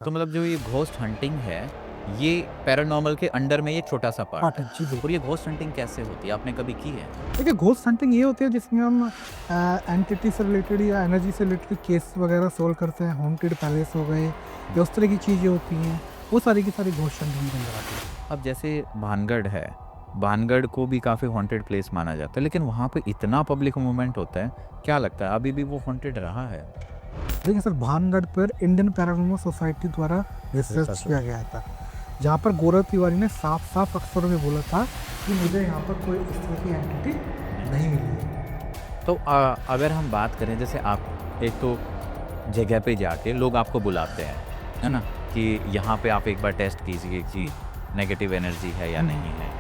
तो मतलब जो ये घोस्ट हंटिंग है, ये पैरानॉर्मल के अंडर में ये छोटा-सा पार्ट पार्ट है। है। जी, और बिल्कुल। ये घोस्ट हंटिंग कैसे होती है? आपने कभी की है? देखिए, घोस्ट हंटिंग ये होती है जिसमें हम एंटिटी से रिलेटेड या एनर्जी से रिलेटेड केस वगैरह सॉल्व करते हैं। हॉन्टेड पैलेस हो गए हुँ। या उस तरह की चीज़ें होती हैं, वो सारी की सारी घोस्ट हंटिंग के अंदर आती है। अब जैसे भानगढ़ है, भानगढ़ को भी काफ़ी हॉन्टेड प्लेस माना जाता है, लेकिन वहाँ पे इतना पब्लिक मूवमेंट होता है, क्या लगता है अभी भी वो हॉन्टेड रहा है? देखिए सर, भानगढ़ पर इंडियन पैरानॉर्मल सोसाइटी द्वारा रिसर्च किया गया था, जहाँ पर गौरव तिवारी ने साफ-साफ अक्षरों में बोला था कि मुझे यहाँ पर कोई इस तरह की एंटिटी नहीं। नहीं मिली है। तो अगर हम बात करें जैसे आप एक तो जगह पे जाके लोग आपको बुलाते हैं, है जी। ना? कि यहाँ पे आप एक बार टेस्ट कीजिए कि नेगेटिव एनर्जी है या हुँ, नहीं है।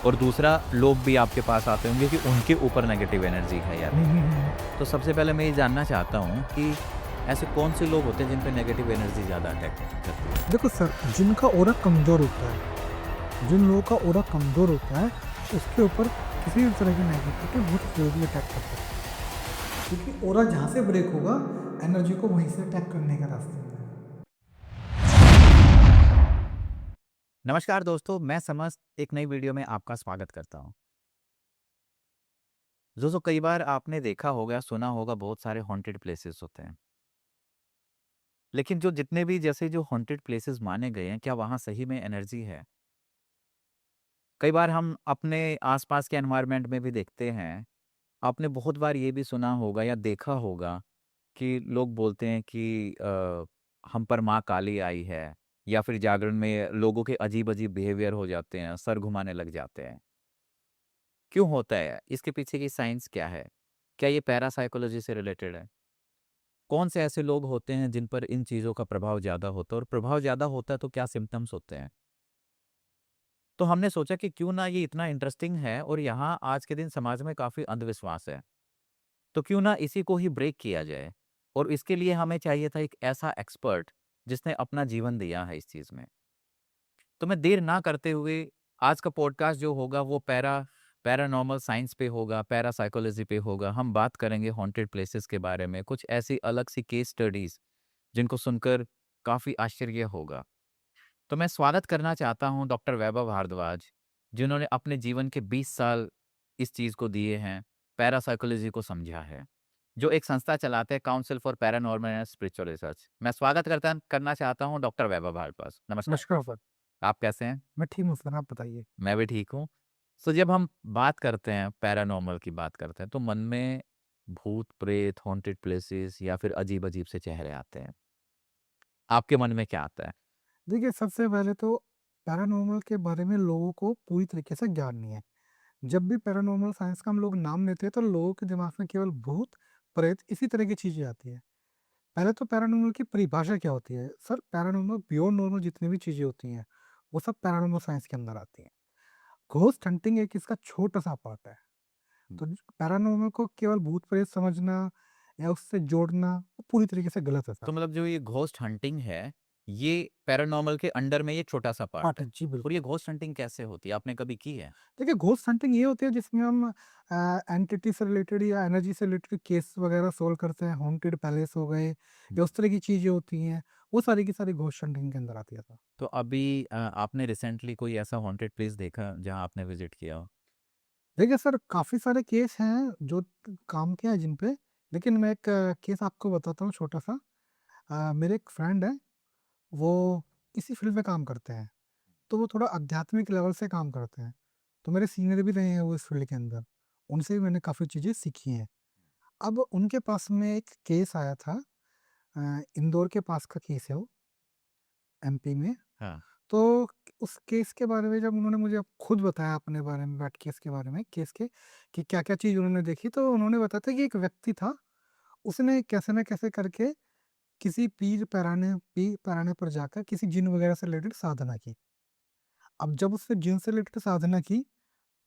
और दूसरा लोग भी आपके पास आते होंगे कि उनके ऊपर नेगेटिव एनर्जी है या हुँ, नहीं हुँ, है। हुँ। तो सबसे पहले मैं ये जानना चाहता हूँ कि ऐसे कौन से लोग होते हैं जिन पे नेगेटिव एनर्जी ज़्यादा अटैक करती है? देखो सर, जिनका ऑरा कमज़ोर होता है, जिन लोगों का ऑरा कमज़ोर होता है, उसके ऊपर किसी भी तरह की नेगेटिविटी बहुत जल्दी अटैक कर सकती है। क्योंकि ऑरा जहाँ से ब्रेक होगा, एनर्जी को वहीं से अटैक करने का रास्ता होता है। नमस्कार दोस्तों, मैं समस्त एक नई वीडियो में आपका स्वागत करता हूँ। दोस्तों कई बार आपने देखा होगा, सुना होगा बहुत सारे हॉन्टेड प्लेसेस होते हैं। लेकिन जो जितने भी जैसे जो हॉन्टेड प्लेसेस माने गए हैं, क्या वहाँ सही में एनर्जी है? कई बार हम अपने आसपास के एनवायरनमेंट में भी देखते हैं। आपने बहुत बार ये भी सुना होगा या देखा होगा कि लोग बोलते हैं कि हम पर माँ काली आई है या फिर जागरण में लोगों के अजीब-अजीब बिहेवियर हो जाते हैं, सर घुमाने लग जाते हैं। क्यों होता है? इसके पीछे की साइंस क्या है? क्या ये पैरासाइकोलॉजी से रिलेटेड है? कौन से ऐसे लोग होते हैं जिन पर इन चीज़ों का प्रभाव ज़्यादा होता है और प्रभाव ज़्यादा होता है तो क्या सिम्पटम्स होते हैं? तो हमने सोचा कि क्यों ना ये इतना इंटरेस्टिंग है और यहाँ आज के दिन समाज में काफ़ी अंधविश्वास है। तो क्यों ना इसी को ही ब्रेक किया जाए और इसके लिए हमें चाहिए था एक ऐसा एक्सपर्ट जिसने अपना जीवन दिया है इस चीज़ में। तो मैं देर ना करते हुए आज का पॉडकास्ट जो होगा वो पैरानॉर्मल साइंस पे होगा, पैरासाइकोलॉजी पे होगा। हम बात करेंगे हॉन्टेड प्लेसेस के बारे में, कुछ ऐसी अलग सी केस स्टडीज़ जिनको सुनकर काफ़ी आश्चर्य होगा। तो मैं स्वागत करना चाहता हूँ डॉक्टर वैभव भारद्वाज, जिन्होंने अपने जीवन के 20 साल इस चीज़ को दिए हैं, पैरासाइकोलॉजी को समझा है, जो एक संस्था चलाते हैं council for paranormal and spiritual research. मैं स्वागत करना चाहता हूँ डॉक्टर वैभव भारद्वाज। नमस्कार, नमस्कार सर, आप कैसे हैं? मैं ठीक हूँ सर, आप बताइए? मैं भी ठीक हूँ। सो जब हम बात करते हैं, पैरानॉर्मल की बात करते हैं, तो मन में भूत-प्रेत, हॉन्टेड प्लेसेस या फिर अजीब-अजीब से चेहरे आते हैं। आपके मन में क्या आता है? देखिए, सबसे पहले तो पैरानॉर्मल के बारे में लोगों को पूरी तरीके से ज्ञान नहीं है। जब भी पैरानॉर्मल साइंस का हम लोग नाम लेते हैं, तो लोगों के दिमाग में केवल भूत, प्रेत इसी तरह की चीज़ें आती हैं। पहले तो पैरानॉर्मल की परिभाषा क्या होती है? सर, पैरानॉर्मल बियॉन्ड नॉर्मल जितनी भी चीज़ें होती हैं, वो सब पैरानॉर्मल साइंस के अंदर आती हैं। घोस्ट हंटिंग एक इसका छोटा-सा पार्ट है। हुँ। तो पैरानॉर्मल को केवल भूत-प्रेत समझना या उससे जोड़ना, वो पूरी तरीके से गलत है सर। तो मतलब जो ये घोस्ट हंटिंग है, ये पैरानॉर्मल के अंडर में ये छोटा-सा पार्ट पार्ट है। है। जी, और बिल्कुल। ये घोस्ट हंटिंग कैसे होती है? आपने कभी की है? देखिए, घोस्ट हंटिंग ये होती है जिसमें हम एंटिटी से रिलेटेड या एनर्जी से रिलेटेड केस वगैरह सॉल्व करते हैं। हॉन्टेड पैलेस हो गए हुँ। या उस तरह की चीज़ें होती हैं, वो सारी की सारी घोस्ट हंटिंग के अंदर आती है सर। तो अभी आपने रिसेंटली कोई ऐसा हॉन्टेड प्लेस देखा जहाँ आपने विज़िट किया हो? देखिए सर, काफ़ी सारे केस हैं जो काम किया है जिन पे, लेकिन मैं एक केस आपको बताता हूँ छोटा-सा। मेरे एक फ्रेंड हैं, वो इसी फ़ील्ड में काम करते हैं, तो वो थोड़ा आध्यात्मिक लेवल से काम करते हैं। तो मेरे सीनियर भी रहे हैं वो इस फ़ील्ड के अंदर, उनसे भी मैंने काफ़ी चीज़ें सीखी हैं। अब उनके पास में एक केस आया था, इंदौर के पास का केस है वो, एमपी में। हाँ। तो उस केस के बारे में जब उन्होंने मुझे खुद बताया अपने बारे में, बैठ केस के बारे में, केस के कि क्या-क्या चीज़ उन्होंने देखी, तो उन्होंने बताया था कि एक व्यक्ति था, उसने कैसे न कैसे करके किसी पीर पैराने पर जाकर किसी जिन वगैरह से रिलेटेड साधना की। अब जब उसने जिन से रिलेटेड साधना की,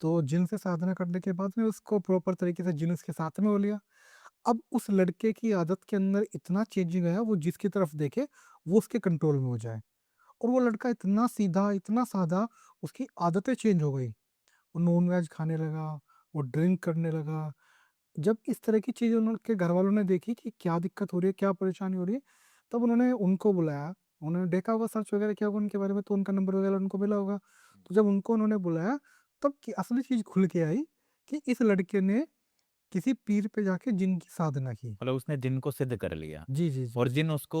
तो जिन से साधना करने के बाद में उसको प्रॉपर तरीके से जिन उसके साथ में हो लिया। अब उस लड़के की आदत के अंदर इतना चेंजिंग आया, वो जिसकी तरफ देखे, वो उसके कंट्रोल में हो जाए। और वो लड़का इतना सीधा, इतना सादा, उसकी आदतें चेंज हो गई। वो नॉन-वेज खाने लगा, वो ड्रिंक करने लगा। जब इस तरह की चीज़ें उनके घरवालों ने देखी कि क्या दिक्कत हो रही है, क्या परेशानी हो रही है, तब उन्होंने उनको बुलाया, उन्होंने देखा होगा, सर्च वगैरह किया होगा उनके बारे में, तो उनका नंबर वगैरह उनको मिला होगा। तो जब उनको उन्होंने बुलाया, तब की असली चीज़ खुल के आई कि इस लड़के ने किसी पीर पे जाके जिन की साधना की। मतलब उसने जिन को सिद्ध कर लिया जी, जी, जी। और जिन उसको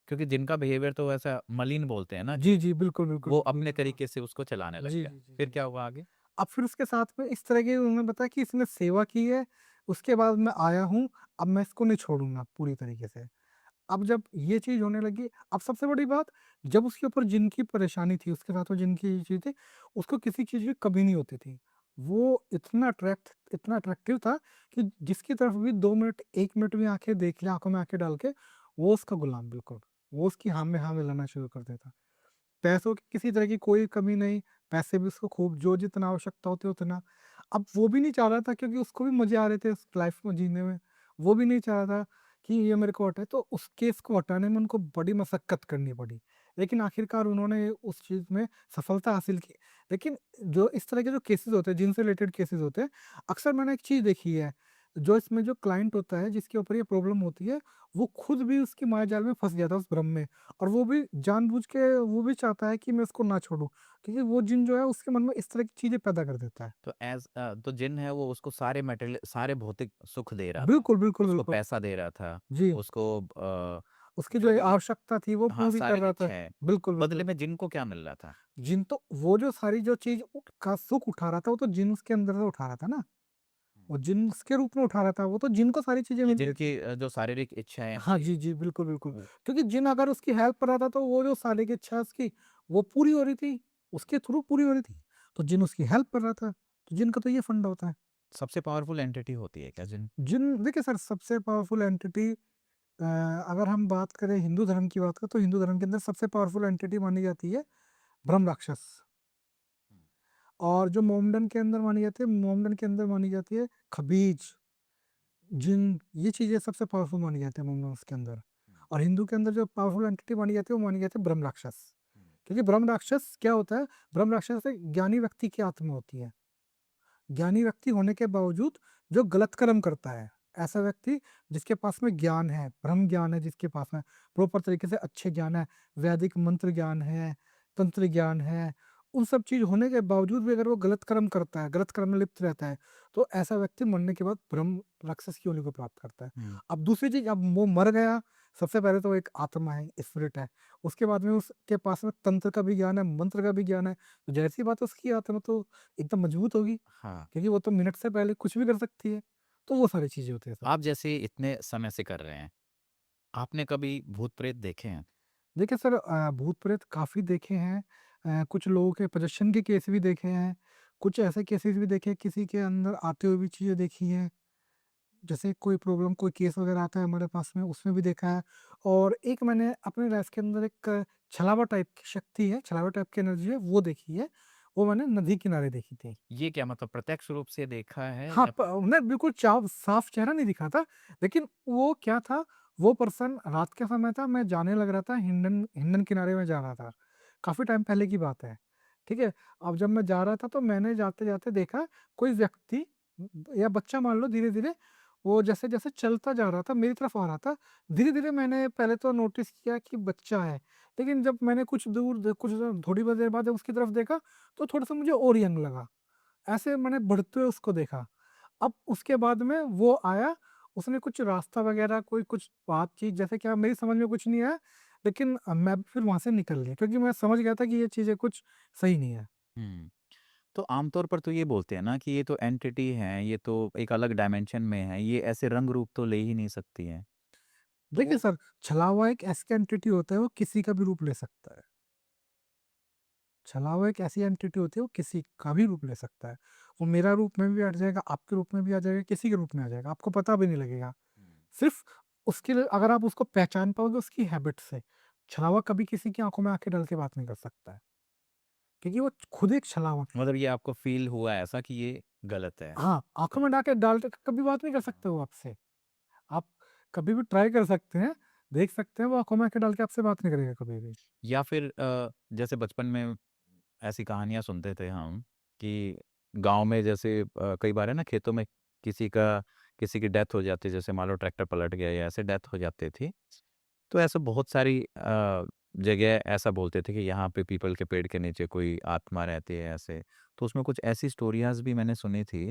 क्योंकि जिन का बिहेवियर तो वैसा मलिन बोलते हैं ना, जी, जी, बिल्कुल, बिल्कुल, वो बिल्कुल, अपने बिल्कुल। तरीके से उसको चलाने लग जी, गया। जी, जी, फिर जी, क्या जी। हुआ आगे? अब फिर उसके साथ में इस तरह की उन्होंने बताया कि इसने सेवा की है, उसके बाद मैं आया हूँ, अब मैं इसको नहीं छोड़ूँगा पूरी तरीके से। अब जब ये चीज़ होने लगी, अब सबसे बड़ी बात, जब उसके ऊपर जिनकी परेशानी थी, उसके साथ में जिनकी चीज़ थी, उसको किसी चीज़ की कमी नहीं होती थी। वो इतना अट्रैक्टिव था कि जिसकी तरफ भी 2 मिनट, 1 मिनट भी आँखें देख ले, आँखों में आँखें डाल के, वो उसका गुलाम बिल्कुल। वो उसकी हाँ में हाँ मिलाना शुरू कर देता। पैसों की किसी तरह की कोई कमी नहीं, पैसे भी उसको खूब जो जितना आवश्यकता होती है उतना। अब वो भी नहीं चाह रहा था, क्योंकि उसको भी मज़े आ रहे थे इस लाइफ़ में जीने में। वो भी नहीं चाह रहा था कि ये मेरे को हटाए, तो उस केस को हटाने में उनको बड़ी मशक्कत करनी पड़ी। लेकिन आखिरकार उन्होंने उस चीज़ में सफलता हासिल की। लेकिन जो इस तरह के जो केसेज़ होते हैं, जिनसे रिलेटेड केसेज़ होते हैं, अक्सर मैंने एक चीज़ देखी है, जो इसमें जो क्लाइंट होता है, जिसके ऊपर ये प्रॉब्लम होती है, वो खुद भी उसकी मायाजाल में फँस जाता है, उस भ्रम में। और वो भी जानबूझ के वो भी चाहता है कि मैं उसको ना छोड़ूँ, क्योंकि वो जिन जो है उसके मन में इस तरह की चीज़ें पैदा कर देता है। तो तो जिन है वो उसको सारे मटेरियल सारे भौतिक सुख दे रहा था, बिल्कुल, बिल्कुल, उसको बिल्कुल। पैसा दे रहा था, जी, उसको उसकी जो जो भी आवश्यकता थी वो हाँ, पूरी कर शारीरिक रहा था। इच्छाएँ, बिल्कुल, बदले बिल्कुल। में जिन को क्या मिल रहा था? जिन तो वो जो सारी जो चीज़ का सुख उठा रहा था, वो तो जिन उसके अंदर से उठा रहा था ना। हुँ। वो जिन उसके रूप में उठा रहा था, वो तो जिन को सारी चीज़ें ये मिल रही थी। जिनकी जो शारीरिक इच्छाएँ हाँ, थी, जी, जी, बिल्कुल, बिल्कुल। वो क्योंकि जिन अगर उसकी हेल्प कर रहा था, तो वो जो शारीरिक इच्छा है उसकी, वो पूरी हो रही थी, उसके थ्रू पूरी हो रही थी। तो जिन उसकी हेल्प कर रहा था, तो जिन का तो ये फंडा होता है। सबसे पावरफुल एंटिटी होती है क्या जिन? जिन देखिए सर, सबसे पावरफुल एंटिटी, अगर हम बात करें हिंदू धर्म की बात करें, तो हिंदू धर्म के अंदर सबसे पावरफुल एंटिटी मानी जाती है ब्रह्म राक्षस। हुँ, और जो मोमडन के अंदर मानी जाती है, मोमडन के अंदर मानी जाती है खबीज, जिन, ये चीज़ें सबसे पावरफुल मानी जाती है मोमडन्स के अंदर। हुँ, और हिंदू के अंदर जो पावरफुल एंटिटी मानी जाती है, वो मानी जाती है ब्रह्म राक्षस। हुँ, क्योंकि ब्रह्म राक्षस क्या होता है, ब्रह्म राक्षस एक ज्ञानी व्यक्ति की आत्मा होती है। ज्ञानी व्यक्ति होने के बावजूद जो गलत कर्म करता है, ऐसा व्यक्ति जिसके पास में ज्ञान है, ब्रह्म ज्ञान है जिसके पास में, प्रॉपर तरीके से अच्छे ज्ञान है, वैदिक मंत्र ज्ञान है, तंत्र ज्ञान है, उन सब चीज़ होने के बावजूद भी अगर वो गलत कर्म करता है, गलत कर्म में लिप्त रहता है, तो ऐसा व्यक्ति मरने के बाद ब्रह्म राक्षस की योनि को प्राप्त करता है। हुँ। अब दूसरी चीज़, अब वो मर गया, सबसे पहले तो वो एक आत्मा है, स्पिरिट है। उसके बाद में उसके पास में तंत्र का भी ज्ञान है, मंत्र का भी ज्ञान है, तो ज़ाहिर-सी बात है उसकी आत्मा तो एकदम मजबूत होगी। हाँ, क्योंकि वो तो मिनट से पहले कुछ भी कर सकती है। तो वो सारी चीज़ें होती हैं सर। आप जैसे इतने समय से कर रहे हैं, आपने कभी भूत-प्रेत देखे हैं? देखिए सर, भूत-प्रेत काफ़ी देखे हैं। कुछ लोगों के पोजेशन के केस भी देखे हैं। कुछ ऐसे केसेस भी देखे हैं, किसी के अंदर आते हुए भी चीज़ें देखी हैं। जैसे कोई प्रॉब्लम, कोई केस वगैरह आता है हमारे पास में, उसमें भी देखा है। और एक मैंने अपने लाइफ़ के अंदर एक छलावा टाइप की शक्ति है, छलावा टाइप की एनर्जी है, वो देखी है। वो मैंने नदी किनारे देखी थी। ये क्या मतलब प्रत्यक्ष रूप से देखा है हाँ, या प नहीं, बिल्कुल चाव साफ चेहरा नहीं दिखा था, लेकिन वो क्या था, वो पर्सन, रात का समय था, मैं जाने लग रहा था, हिंडन हिंडन किनारे में जा रहा था। काफ़ी टाइम पहले की बात है, ठीक है? अब जब मैं जा रहा था, तो मैंने जाते-जाते देखा कोई व्यक्ति, या बच्चा मान लो, धीरे-धीरे वो जैसे-जैसे चलता जा रहा था, मेरी तरफ आ रहा था। धीरे-धीरे मैंने पहले तो नोटिस किया कि बच्चा है, लेकिन जब मैंने कुछ थोड़ी बहुत देर बाद जब उसकी तरफ देखा, तो थोड़ा-सा मुझे और यंग लगा। ऐसे मैंने बढ़ते हुए उसको देखा। अब उसके बाद में वो आया, उसने कुछ रास्ता वगैरह, कोई कुछ बातचीत, जैसे क्या मेरी समझ में कुछ नहीं आया, लेकिन मैं फिर वहाँ से निकल गया, क्योंकि मैं समझ गया था कि ये चीज़ें कुछ सही नहीं है। हुँ। तो आमतौर पर तो ये बोलते हैं ना कि ये तो एंटिटी हैं, ये तो एक अलग डायमेंशन में है, ये ऐसे रंग रूप तो ले ही नहीं सकती हैं। तो देखिए सर, छलावा एक ऐसी एंटिटी होता है, वो किसी का भी रूप ले सकता है। छलावा एक ऐसी एंटिटी होती है, वो किसी का भी रूप ले सकता है। वो मेरा रूप में भी आ जाएगा, आपके रूप में भी आ जाएगा, किसी के रूप में आ जाएगा, आपको पता भी नहीं लगेगा। हुँ। सिर्फ़ उसके लिए अगर आप उसको पहचान पाओगे उसकी हैबिट से। छलावा कभी किसी की आँखों में आँखें डाल के बात नहीं कर सकता है, क्योंकि वो खुद एक छलावा है। मतलब ये आपको फ़ील हुआ ऐसा कि ये गलत है? हाँ, आँखों में डाल के कभी बात नहीं कर सकते वो आपसे। आप कभी भी ट्राई कर सकते हैं, देख सकते हैं, वो आँखों में आँखें डाल के आपसे बात नहीं करेगा कभी भी। या फिर जैसे बचपन में ऐसी कहानियाँ सुनते थे हम कि गाँव में जैसे कई बार है ना खेतों में किसी का किसी की डेथ हो जाती है, जैसे मान लो ट्रैक्टर पलट गया या ऐसे डेथ हो जाती थी। तो ऐसे बहुत सारी जगह ऐसा बोलते थे कि यहाँ पे पीपल के पेड़ के नीचे कोई आत्मा रहती है ऐसे। तो उसमें कुछ ऐसी स्टोरीज़ भी मैंने सुनी थी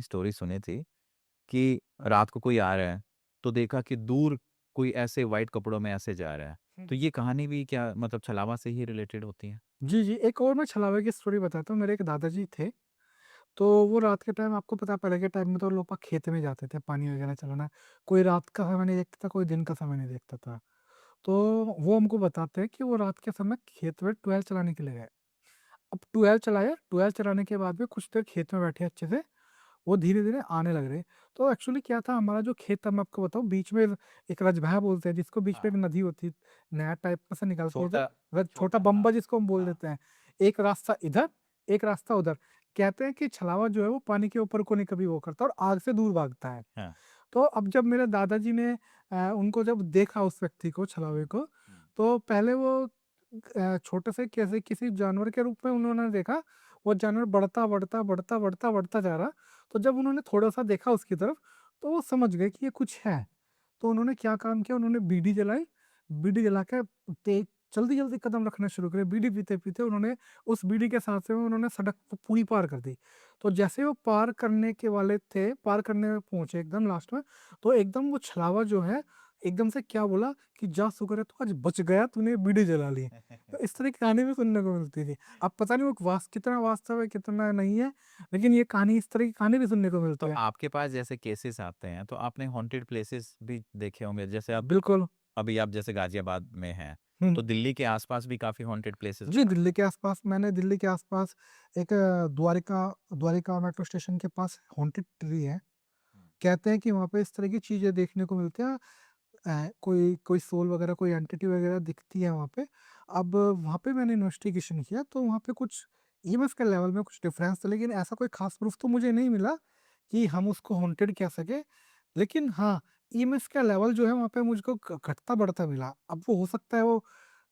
कि रात को कोई आ रहा है, तो देखा कि दूर कोई ऐसे व्हाइट कपड़ों में ऐसे जा रहा है। हुँ। तो ये कहानी भी क्या मतलब छलावा से ही रिलेटेड होती है? जी, जी। एक और मैं छलावे की स्टोरी बताता हूँ। मेरे एक दादाजी थे, तो वो रात के टाइम आपको पता है पहले के टाइम में तो लोग खेत में जाते थे पानी वगैरह चलाना। कोई रात का समय नहीं देखता था, कोई दिन का समय नहीं देखता था। तो वो हमको बताते हैं कि वो रात के समय खेत में ट्वेल चलाने के लिए गए। अब ट्वेल चलाए, ट्वेल चलाने के बाद में कुछ देर खेत में बैठे अच्छे से, वो धीरे-धीरे आने लग रहे। तो एक्चुअली क्या था हमारा जो खेत था मैं आपको बताऊँ बीच में एक रजभा बोलते हैं जिसको बीच में हाँ। एक नदी होती है, नहर टाइप में से निकलती है जो छोटा छोटा छोटा हाँ, बम्बा जिसको हम बोल हाँ, देते हैं। एक रास्ता इधर, एक रास्ता उधर। कहते हैं कि छलावा जो है वो पानी के ऊपर को नहीं कभी वो करता और आग से दूर भागता है। हाँ। तो अब जब मेरे दादाजी ने उनको जब देखा उस व्यक्ति को, छलावे हुँ, को, हुँ। तो पहले वो छोटे से कैसे किसी जानवर के रूप में उन्होंने देखा, वो जानवर बढ़ता, बढ़ता, बढ़ता, बढ़ता, बढ़ता जा रहा। तो जब उन्होंने थोड़ा-सा देखा उसकी तरफ, तो वो समझ गए कि ये कुछ है। तो उन्होंने क्या काम किया, उन्होंने बीड़ी जलाई, बीड़ी जला के तेज़ जल्दी-जल्दी कदम रखना शुरू करे। बीड़ी पीते-पीते उन्होंने उस बीड़ी के साथ में उन्होंने सड़क पूरी पार कर दी। तो जैसे वो पार करने के वाले थे, पार करने में पहुँचे एकदम लास्ट में, तो एकदम वो छलावा जो है, एकदम से क्या बोला कि जा शुक्र है तू आज बच गया, तूने बीड़ी जला ली। तो इस तरह की कहानी भी सुनने को मिलती थी। अब पता नहीं वो कितना वास्तव है, कितना नहीं है, लेकिन ये कहानी इस तरह की कहानी भी सुनने को मिलती तो है। आपके पास जैसे केसेस आते हैं, तो आपने हॉन्टेड प्लेसेस भी देखे होंगे। जैसे अब बिल्कुल। अभी आप जैसे गाज़ियाबाद में हैं, हुँ। तो दिल्ली के आस-पास भी काफ़ी हॉन्टेड प्लेसेस जी, दिल्ली के आस-पास मैंने दिल्ली के आस-पास एक द्वारिका द्वारिका मेट्रो स्टेशन के पास हॉन्टेड ट्री है। हुँ। कहते हैं कि वहाँ पे इस तरह की चीज़ें देखने को मिलती हैं। कोई कोई सोल वगैरह, कोई एंटिटी वगैरह दिखती है वहाँ पे। अब वहाँ पे मैंने इन्वेस्टिगेशन किया तो वहाँ पे कुछ ईएमएफ के लेवल में कुछ डिफरेंस था, लेकिन ऐसा कोई ख़ास प्रूफ़ तो मुझे नहीं मिला कि हम उसको हॉन्टेड कह सकें। लेकिन हाँ, ईएमएफ का लेवल जो है वहाँ पे मुझको घटता-बढ़ता मिला। अब वो हो सकता है वो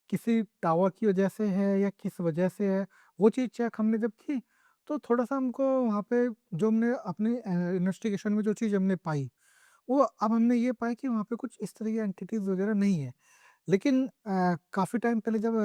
किसी टावर की वजह से है या किस वजह से है, वो चीज़ चेक हमने जब की, तो थोड़ा-सा हमको वहाँ पे जो हमने अपने इन्वेस्टिगेशन में जो चीज़ हमने पाई, वो अब हमने ये पाया कि वहाँ पे कुछ इस तरह की एंटिटीज़ वगैरह नहीं है। लेकिन काफ़ी टाइम पहले जब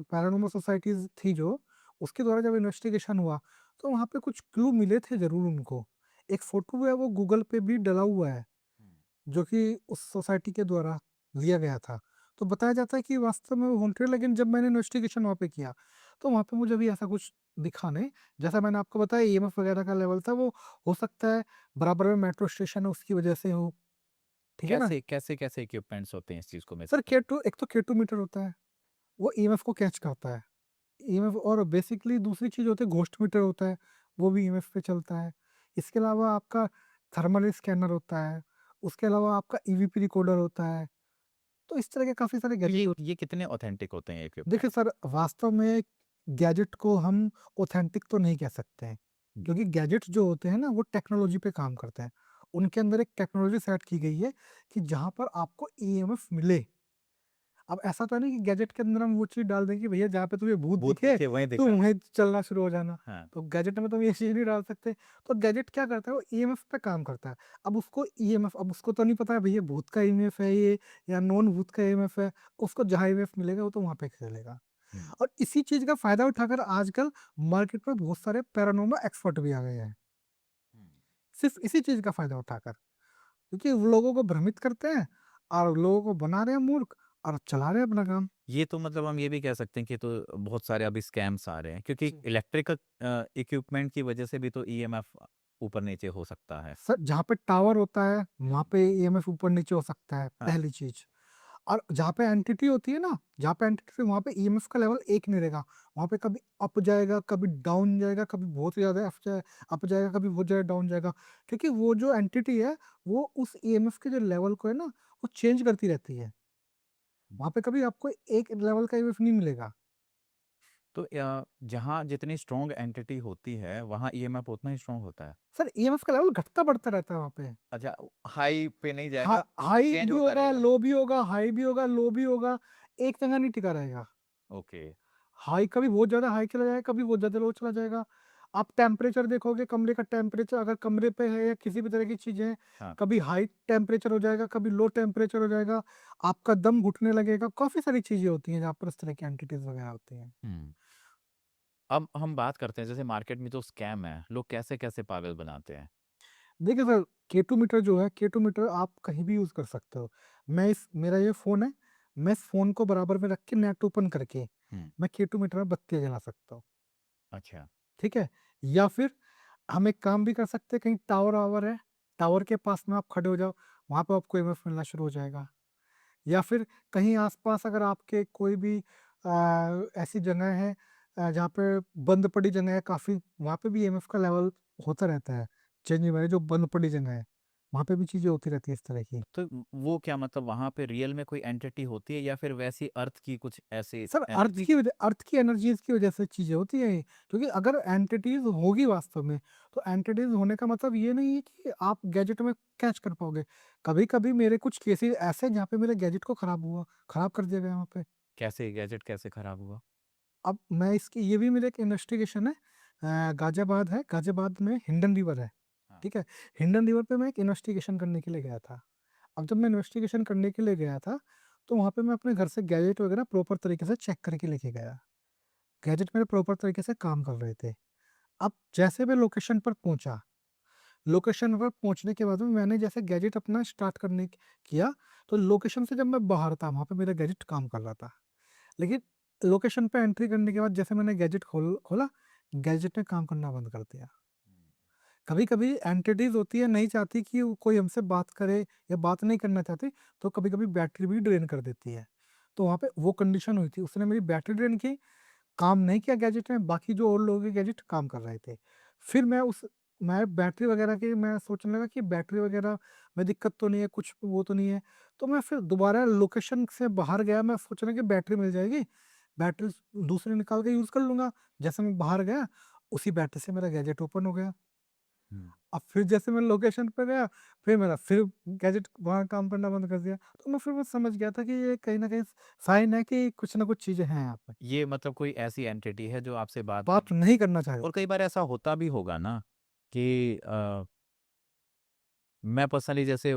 पैरानॉर्मल सोसाइटीज़ थी जो, उसके द्वारा जब इन्वेस्टिगेशन हुआ, तो वहाँ पे कुछ क्लू मिले थे ज़रूर उनको। एक फ़ोटो है वो गूगल पे भी डला हुआ है। हुँ। जो कि उस सोसाइटी के द्वारा लिया गया था। तो बताया जाता है कि वास्तव में वो हॉन्टेड, लेकिन जब मैंने इन्वेस्टिगेशन वहाँ पे किया, तो वहाँ पे मुझे भी ऐसा कुछ दिखा नहीं। जैसा मैंने आपको बताया ईएमएफ वगैरह का लेवल था, वो हो सकता है बराबर में मेट्रो स्टेशन है उसकी वजह से हो, ठीक है ना? कैसे इक्विपमेंट्स होते हैं इस चीज़ को सर मेज़र करने K2 एक तो K2 मीटर होता है, वो ईएमएफ को कैच करता है। ईएमएफ और बेसिकली दूसरी चीज़ होती है घोस्ट मीटर होता है, वो भी ईएमएफ पे चलता है। इसके अलावा आपका थर्मल स्कैनर होता है, उसके अलावा आपका ईवीपी रिकॉर्डर होता है। तो इस तरह के काफ़ी सारे तो गैजेट ये कितने ऑथेंटिक होते हैं देखिए इक्विपमेंट? सर, वास्तव में गैजेट को हम ऑथेंटिक तो नहीं कह सकते हैं, हुँ। क्योंकि गैजेट्स जो होते हैं ना, वो टेक्नोलॉजी पे काम करते हैं। उनके अंदर एक टेक्नोलॉजी सेट की गई है कि जहाँ पर आपको ईएमएफ मिले। अब ऐसा तो नहीं कि गैजेट के अंदर हम वो चीज़ डाल दें कि भैया जहाँ पे तुम्हें भूत भूत दिखे, दिखे वहीं तुम दिखाना। वहीं चलना शुरू हो जाना। हाँ। तो गैजेट में तुम ये चीज़ नहीं डाल सकते। तो गैजेट क्या करता है, वो ईएमएफ पे काम करता है। अब उसको तो नहीं पता है भैया भूत का ईएमएफ है ये या नॉन भूत का ईएमएफ है। उसको जहाँ ईएमएफ मिलेगा वो तो वहाँ पे खेलेगा। हुँ। और इसी चीज़ का फ़ायदा उठाकर आजकल मार्केट में बहुत सारे पैरानॉर्मल एक्सपर्ट भी आ गए हैं। हुँ। सिर्फ़ इसी चीज़ का फ़ायदा उठाकर। क्योंकि वो लोगों को भ्रमित करते हैं और लोगों को बना रहे हैं मूर्ख और चला रहे हैं अपना काम। ये तो मतलब हम ये भी कह सकते हैं कि तो बहुत सारे अभी स्कैम्स आ रहे हैं क्योंकि जी। इलेक्ट्रिकल इक्विपमेंट की वजह से भी तो ईएमएफ ऊपर-नीचे हो सकता है। सर जहाँ पे टावर होता है, वहाँ पे ईएमएफ ऊपर-नीचे हो सकता है, हाँ। पहली चीज़। और जहाँ पे एंटिटी होती है ना, जहाँ पे एंटिटी वहाँ पे ईएमएफ का लेवल एक नहीं रहेगा। वहाँ पे कभी अप जाएगा, कभी डाउन जाएगा, कभी बहुत ज़्यादा अप जाएगा, कभी बहुत ज़्यादा डाउन जाएगा। क्योंकि वो जो एंटिटी है, वो उस ईएमएफ के जो लेवल को है ना, वो चेंज करती रहती है। वहाँ पे कभी आपको एक लेवल का ईएमएफ नहीं मिलेगा। तो जहाँ जितनी स्ट्रॉन्ग एंटिटी होती है, वहाँ ईएमएफ उतना ही स्ट्रॉन्ग होता है। सर ईएमएफ का लेवल घटता-बढ़ता रहता है वहाँ पे। अच्छा, हाई पे नहीं हा जाएगा, हाई चेंज भी होता होगा, रहेगा। लो भी होगा, हाई भी होगा, लो भी होगा, एक जगह नहीं टिका रहेगा। ओके। हाई कभी बहुत ज़्यादा हाई चला जाएगा, कभी बहुत ज़्यादा लो चला जाएगा। आप टेम्परेचर देखोगे, कमरे का टेम्परेचर अगर कमरे पे है या किसी भी तरह की चीज़ें हैं, हाँ। कभी हाई टेम्परेचर हो जाएगा, कभी लो टेम्परेचर हो जाएगा, आपका दम घुटने लगेगा, काफ़ी सारी चीज़ें होती हैं जहाँ पर इस तरह की एंटिटीज़ वगैरह होती हैं। हुँ। अब हम बात करते हैं जैसे मार्केट में जो स्कैम है, लोग कैसे-कैसे पागल बनाते हैं। देखिए सर, केटू मीटर जो है, केटू मीटर आप कहीं भी यूज़ कर सकते हो। मेरा ये फ़ोन है, मैं इस फ़ोन को बराबर में रख के नेट ओपन करके, हुँ। मैं केटू मीटर में बत्तियाँ जला सकता हूँ, अच्छा। ठीक है? या फिर हम एक काम भी कर सकते हैं, कहीं टावर-वावर है, टावर के पास में आप खड़े हो जाओ, वहाँ पे आपको ईएमएफ मिलना शुरू हो जाएगा। या फिर कहीं आस-पास अगर आपके कोई भी ऐसी जगह है जहाँ पे बंद पड़ी जगह है काफ़ी, वहाँ पे भी ईएमएफ का लेवल होता रहता है, चेंजिंग वाली जो बंद पड़ी जगह है, वहाँ पे भी चीज़ें होती रहती है इस तरह की। तो वो क्या मतलब वहाँ पे रियल में कोई एंटिटी होती है या फिर वैसी अर्थ की कुछ ऐसे सर एनर्जी? अर्थ की एनर्जीज़ की वजह से चीज़ें होती हैं ये, क्योंकि अगर एंटिटीज़ होगी वास्तव में, तो एंटिटीज़ होने का मतलब ये नहीं है कि आप गैजेट में कैच कर पाओगे। कभी-कभी मेरे कुछ केसेज़ ऐसे हैं जहाँ पे मेरे गैजेट को खराब कर दिया गया वहाँ पे। कैसे गैजेट कैसे खराब हुआ? अब मैं इसकी ये भी मेरा एक इन्वेस्टिगेशन है, गाज़ियाबाद है, गाज़ियाबाद में हिंडन रिवर है, हाँ। ठीक है? हिंडन रिवर पे मैं एक इन्वेस्टिगेशन करने के लिए गया था। अब जब मैं इन्वेस्टिगेशन करने के लिए गया था, तो वहाँ पे मैं अपने घर से गैजेट वगैरह प्रॉपर तरीके से चेक करके लेके गया। गैजेट मेरे प्रॉपर तरीके से काम कर रहे थे। अब जैसे मैं लोकेशन पर पहुँचा, लोकेशन पर पहुँचने के बाद में मैंने जैसे गैजेट अपना स्टार्ट करने क किया, तो लोकेशन से जब मैं बाहर था, वहाँ पे मेरा गैजेट काम कर रहा था। लेकिन लोकेशन पे एंट्री करने के बाद जैसे मैंने गैजेट खोला, गैजेट ने काम करना बंद कर दिया। कभी-कभी एंटिटीज़ होती है, नहीं चाहती कि वो कोई हमसे बात करे या बात नहीं करना चाहती, तो कभी-कभी बैटरी भी ड्रेन कर देती है। तो वहाँ पे वो कंडीशन हुई थी, उसने मेरी बैटरी ड्रेन की, काम नहीं किया गैजेट में, बाकी जो और लोगों के गैजेट काम कर रहे थे। फिर मैं बैटरी वगैरह की मैं सोचने लगा कि बैटरी वगैरह में दिक्कत तो नहीं है, कुछ वो तो नहीं है। तो मैं फिर दोबारा लोकेशन से बाहर गया, मैं सोच रहा कि बैटरी मिल जाएगी, बैटरी दूसरी निकाल के यूज़ कर लूँगा। जैसे मैं बाहर गया, उसी बैटरी से मेरा गैजेट ओपन हो गया। हुँ। अब फिर जैसे मैं लोकेशन पे गया, फिर गैजेट वहाँ काम करना बंद कर दिया। तो मैं समझ गया था कि ये कहीं न कहीं साइन है कि कुछ ना कुछ चीज़ें हैं यहाँ पे। ये मतलब कोई ऐसी एंटिटी है जो आपसे बात बात नहीं। नहीं करना चाहे। और कई बार ऐसा होता भी होगा ना कि मैं पर्सनली जैसे